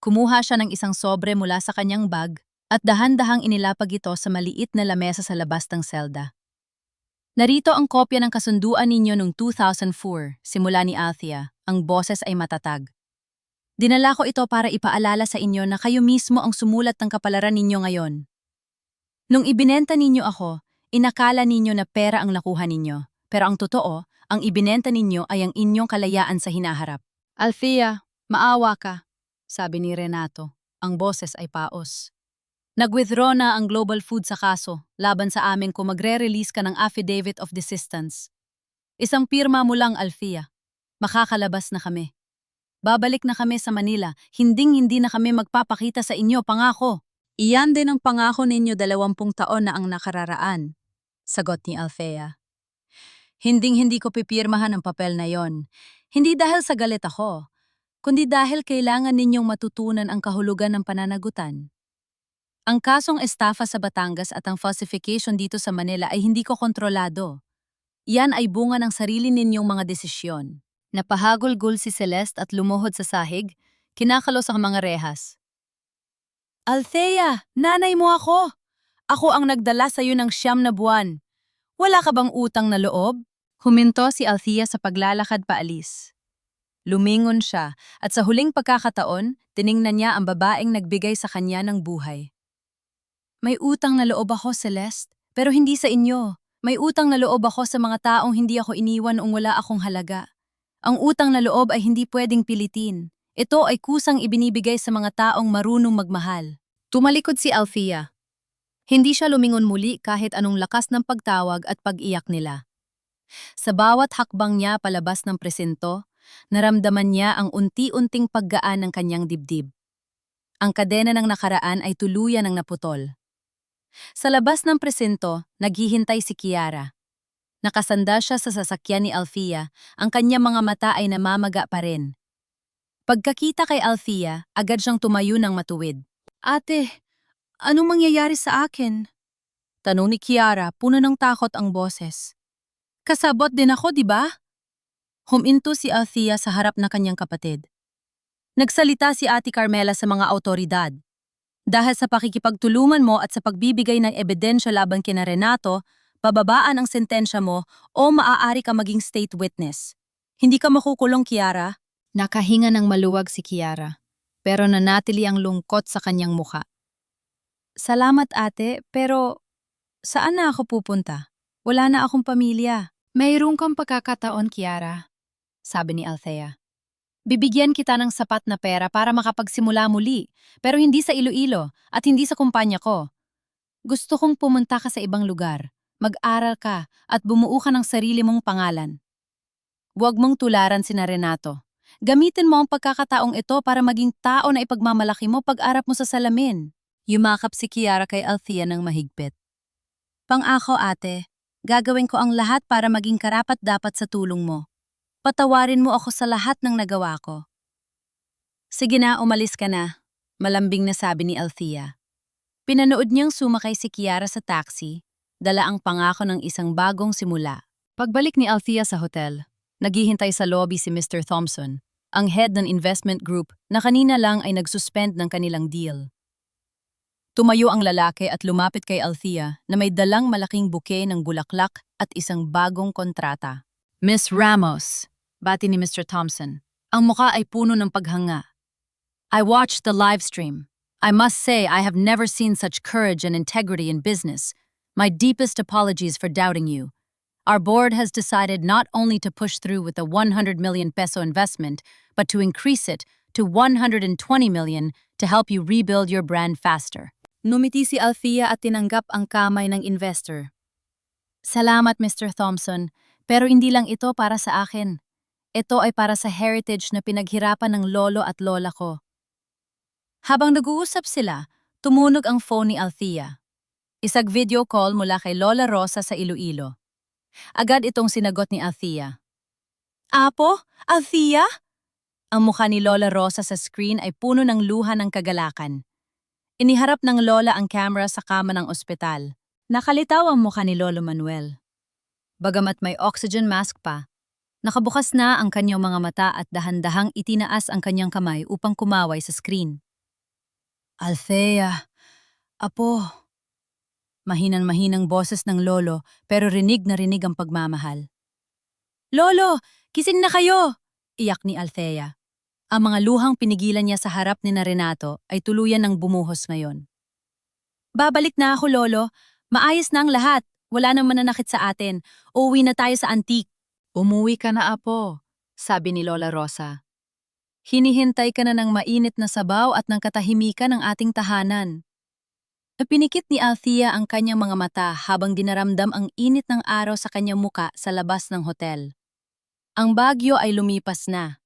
Kumuha siya ng isang sobre mula sa kanyang bag at dahan-dahang inilapag ito sa maliit na lamesa sa labas ng selda. Narito ang kopya ng kasunduan ninyo noong 2004, simula ni Althea. Ang boses ay matatag. Dinala ko ito para ipaalala sa inyo na kayo mismo ang sumulat ng kapalaran ninyo ngayon. Nung ibinenta ninyo ako, inakala ninyo na pera ang nakuha ninyo. Pero ang totoo, ang ibinenta ninyo ay ang inyong kalayaan sa hinaharap. Althea, maawa ka, sabi ni Renato. Ang boses ay paos. Nag-withdraw na ang Global Food sa kaso laban sa amin kung magre-release ka ng Affidavit of Desistance. Isang pirma mo lang, Althea. Makakalabas na kami. Babalik na kami sa Manila, hinding-hindi na kami magpapakita sa inyo, pangako. Iyan din ang pangako ninyo 20 taon na ang nakararaan, sagot ni Althea. Hinding-hindi ko pipirmahan ang papel na yon. Hindi dahil sa galit ako, kundi dahil kailangan ninyong matutunan ang kahulugan ng pananagutan. Ang kasong estafa sa Batangas at ang falsification dito sa Manila ay hindi ko kontrolado. Yan ay bunga ng sarili ninyong mga desisyon. Napahagulgul si Celeste at lumuhod sa sahig, kinakalos ang mga rehas. Althea, nanay mo ako! Ako ang nagdala sa iyo ng 9 na buwan. Wala ka bang utang na loob? Huminto si Althea sa paglalakad paalis. Lumingon siya at sa huling pagkakataon, tiningnan niya ang babaeng nagbigay sa kanya ng buhay. May utang na loob ako, Celeste, pero hindi sa inyo. May utang na loob ako sa mga taong hindi ako iniwan noong wala akong halaga. Ang utang na loob ay hindi pwedeng pilitin. Ito ay kusang ibinibigay sa mga taong marunong magmahal. Tumalikod si Althea. Hindi siya lumingon muli kahit anong lakas ng pagtawag at pag-iyak nila. Sa bawat hakbang niya palabas ng presinto, naramdaman niya ang unti-unting paggaan ng kanyang dibdib. Ang kadena ng nakaraan ay tuluyan ng naputol. Sa labas ng presinto, naghihintay si Kiara. Nakasanda siya sa sasakyan ni Althea, ang kanyang mga mata ay namamaga pa rin. Pagkakita kay Althea, agad siyang tumayo ng matuwid. Ate, anong mangyayari sa akin? Tanong ni Kiara, puno ng takot ang boses. Kasabot din ako, di ba? Huminto si Althea sa harap na kanyang kapatid. Nagsalita si Ate Carmela sa mga awtoridad. Dahil sa pakikipagtulungan mo at sa pagbibigay ng ebidensya laban kina Renato, bababaan ang sentensya mo o maaari ka maging state witness. Hindi ka makukulong, Kiara. Nakahinga ng maluwag si Kiara, pero nanatili ang lungkot sa kanyang muka. Salamat ate, pero saan na ako pupunta? Wala na akong pamilya. Mayroon kang pagkakataon, Kiara, sabi ni Althea. Bibigyan kita ng sapat na pera para makapagsimula muli, pero hindi sa Iloilo at hindi sa kumpanya ko. Gusto kong pumunta ka sa ibang lugar, mag-aral ka at bumuo ka ng sarili mong pangalan. Huwag mong tularan sina Renato. Gamitin mo ang pagkakataong ito para maging tao na ipagmamalaki mo pag-arap mo sa salamin. Yumakap si Kiara kay Althea ng mahigpit. Pang-ako ate, gagawin ko ang lahat para maging karapat-dapat sa tulong mo. Patawarin mo ako sa lahat ng nagawa ko. Sige na, umalis ka na, malambing na sabi ni Althea. Pinanood niyang sumakay si Kiara sa taxi, dala ang pangako ng isang bagong simula. Pagbalik ni Althea sa hotel, naghihintay sa lobby si Mr. Thompson, ang head ng investment group na kanina lang ay nagsuspend ng kanilang deal. Tumayo ang lalaki at lumapit kay Althea na may dalang malaking buke ng bulaklak at isang bagong kontrata. Miss Ramos, bati ni Mr. Thompson. Ang muka ay puno ng paghanga. I watched the live stream. I must say I have never seen such courage and integrity in business. My deepest apologies for doubting you. Our board has decided not only to push through with a 100 million peso investment, but to increase it to 120 million to help you rebuild your brand faster. Numiti si Althea at tinanggap ang kamay ng investor. Salamat, Mr. Thompson. Pero hindi lang ito para sa akin. Ito ay para sa heritage na pinaghirapan ng lolo at lola ko. Habang nag-uusap sila, tumunog ang phone ni Althea. Isang video call mula kay Lola Rosa sa Iloilo. Agad itong sinagot ni Althea. Apo? Althea? Ang mukha ni Lola Rosa sa screen ay puno ng luha ng kagalakan. Iniharap ng Lola ang camera sa kama ng ospital. Nakalitaw ang mukha ni Lolo Manuel. Bagamat may oxygen mask pa, nakabukas na ang kanyang mga mata at dahan-dahang itinaas ang kanyang kamay upang kumaway sa screen. Althea, apo. Mahinang-mahinang boses ng lolo pero rinig na rinig ang pagmamahal. Lolo, kising na kayo! Iyak ni Althea. Ang mga luhang pinigilan niya sa harap ni na Renato ay tuluyan ng bumuhos ngayon. Babalik na ako, Lolo. Maayos na ang lahat. Wala nang mananakit sa atin. Uuwi na tayo sa antique. Umuwi ka na, Apo, sabi ni Lola Rosa. Hinihintay ka na ng mainit na sabaw at ng katahimikan ng ating tahanan. Napinikit ni Althea ang kanyang mga mata habang dinaramdam ang init ng araw sa kanyang muka sa labas ng hotel. Ang bagyo ay lumipas na.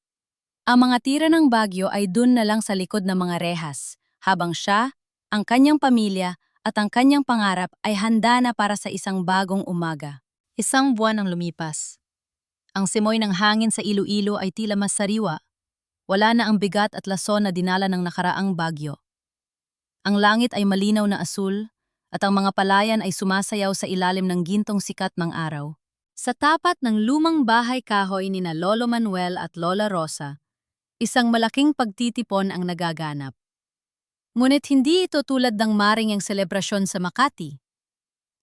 Ang mga tira ng bagyo ay dun na lang sa likod ng mga rehas, habang siya, ang kanyang pamilya at ang kanyang pangarap ay handa na para sa isang bagong umaga. Isang buwan ang lumipas. Ang simoy ng hangin sa Iloilo ay tila mas sariwa. Wala na ang bigat at lason na dinala ng nakaraang bagyo. Ang langit ay malinaw na asul at ang mga palayan ay sumasayaw sa ilalim ng gintong sikat ng araw. Sa tapat ng lumang bahay kahoy ni na Lolo Manuel at Lola Rosa, isang malaking pagtitipon ang nagaganap. Ngunit hindi ito tulad ng maringing selebrasyon sa Makati.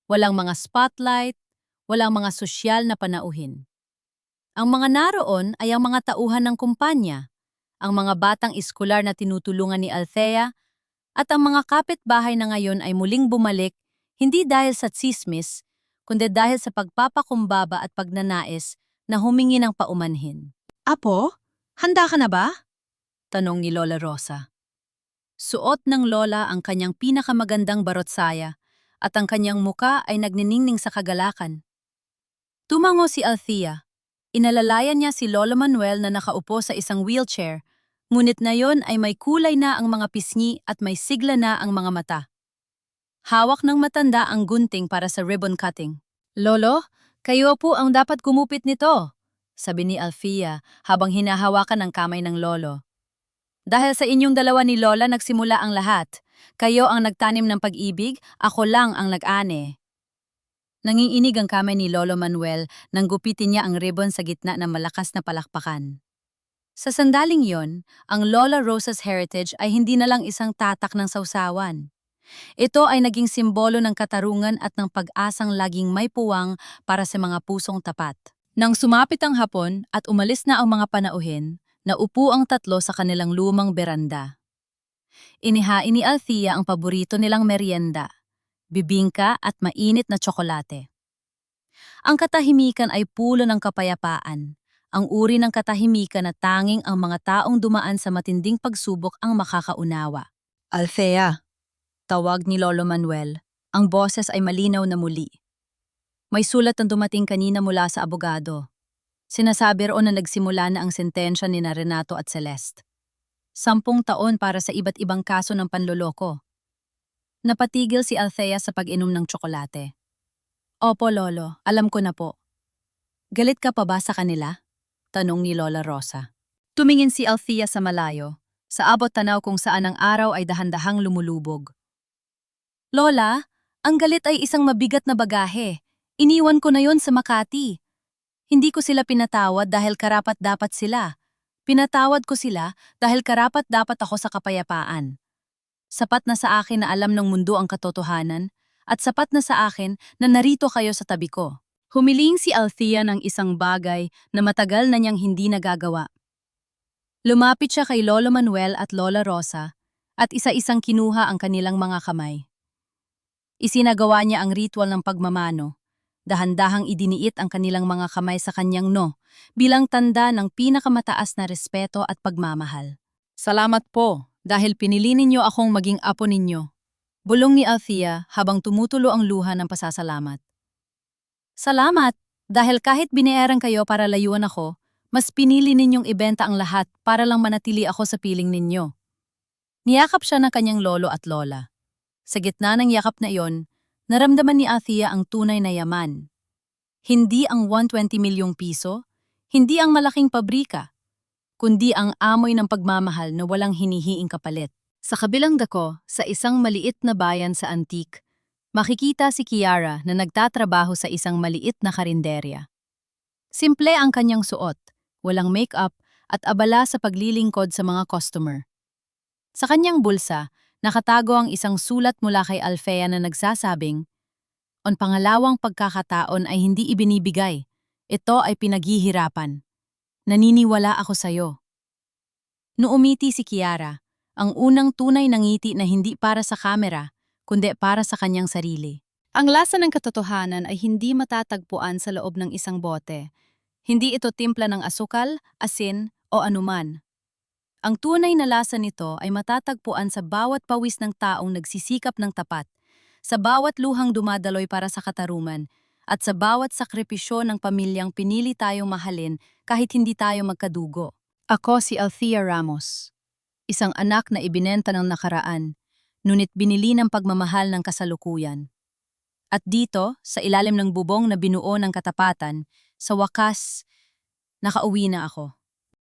Walang mga spotlight, walang mga sosyal na panauhin. Ang mga naroon ay ang mga tauhan ng kumpanya, ang mga batang eskular na tinutulungan ni Althea, at ang mga kapitbahay na ngayon ay muling bumalik hindi dahil sa tsismis, kundi dahil sa pagpapakumbaba at pagnanais na humingi ng paumanhin. Apo, handa ka na ba? Tanong ni Lola Rosa. Suot ng lola ang kanyang pinakamagandang barotsaya at ang kanyang muka ay nagniningning sa kagalakan. Tumango si Althea. Inalalayan niya si Lolo Manuel na nakaupo sa isang wheelchair, ngunit ngayon ay may kulay na ang mga pisngi at may sigla na ang mga mata. Hawak ng matanda ang gunting para sa ribbon cutting. Lolo, kayo po ang dapat gumupit nito, sabi ni Althea habang hinahawakan ang kamay ng lolo. Dahil sa inyong dalawa ni Lola nagsimula ang lahat. Kayo ang nagtanim ng pag-ibig, ako lang ang nag-ane. Nanginginig ang kamay ni Lolo Manuel nang gupitin niya ang ribbon sa gitna ng malakas na palakpakan. Sa sandaling yon, ang Lola Rosa's heritage ay hindi na lang isang tatak ng sausawan. Ito ay naging simbolo ng katarungan at ng pag-asang laging may puwang para sa mga pusong tapat. Nang sumapit ang hapon at umalis na ang mga panauhin, naupo ang tatlo sa kanilang lumang beranda. Inihain ni Althea ang paborito nilang merienda, bibingka at mainit na tsokolate. Ang katahimikan ay pulo ng kapayapaan, ang uri ng katahimikan na tanging ang mga taong dumaan sa matinding pagsubok ang makakaunawa. Althea, tawag ni Lolo Manuel, ang boses ay malinaw na muli. May sulat na dumating kanina mula sa abogado. Sinasabi roon na nagsimula na ang sentensya ni na Renato at Celeste. 10 taon para sa iba't ibang kaso ng panloloko. Napatigil si Althea sa pag-inom ng tsokolate. Opo, Lolo, alam ko na po. Galit ka pa ba sa kanila? Tanong ni Lola Rosa. Tumingin si Althea sa malayo, sa abot tanaw kung saan ang araw ay dahan-dahang lumulubog. Lola, ang galit ay isang mabigat na bagahe. Iniwan ko na yon sa Makati. Hindi ko sila pinatawad dahil karapat-dapat sila. Pinatawad ko sila dahil karapat-dapat ako sa kapayapaan. Sapat na sa akin na alam ng mundo ang katotohanan at sapat na sa akin na narito kayo sa tabi ko. Humiling si Althea ng isang bagay na matagal na niyang hindi nagagawa. Lumapit siya kay Lolo Manuel at Lola Rosa at isa-isang kinuha ang kanilang mga kamay. Isinagawa niya ang ritual ng pagmamano. Dahan-dahang idiniit ang kanilang mga kamay sa kanyang bilang tanda ng pinakamataas na respeto at pagmamahal. Salamat po dahil pinili ninyo akong maging apo ninyo. Bulong ni Althea habang tumutulo ang luha ng pasasalamat. Salamat dahil kahit bineeran kayo para layuan ako, mas pinili ninyong ibenta ang lahat para lang manatili ako sa piling ninyo. Niyakap siya ng kanyang lolo at lola. Sa gitna ng yakap na iyon, naramdaman ni Althea ang tunay na yaman. Hindi ang 120 milyong piso, hindi ang malaking pabrika, kundi ang amoy ng pagmamahal na walang hinihiing kapalit. Sa kabilang dako, sa isang maliit na bayan sa Antique, makikita si Kiara na nagtatrabaho sa isang maliit na karinderya. Simple ang kanyang suot, walang make-up at abala sa paglilingkod sa mga customer. Sa kanyang bulsa, nakatago ang isang sulat mula kay Althea na nagsasabing, Ang pangalawang pagkakataon ay hindi ibinibigay. Ito ay pinaghihirapan. Naniniwala ako sa'yo. Nuumiti si Kiara, ang unang tunay na ngiti na hindi para sa kamera, kundi para sa kanyang sarili. Ang lasa ng katotohanan ay hindi matatagpuan sa loob ng isang bote. Hindi ito timpla ng asukal, asin, o anuman. Ang tunay na lasa nito ay matatagpuan sa bawat pawis ng taong nagsisikap ng tapat, sa bawat luhang dumadaloy para sa katarungan, at sa bawat sakripisyo ng pamilyang pinili tayong mahalin kahit hindi tayo magkadugo. Ako si Althea Ramos, isang anak na ibinenta ng nakaraan, ngunit binili ng pagmamahal ng kasalukuyan. At dito, sa ilalim ng bubong na binuo ng katapatan, sa wakas, nakauwi na ako.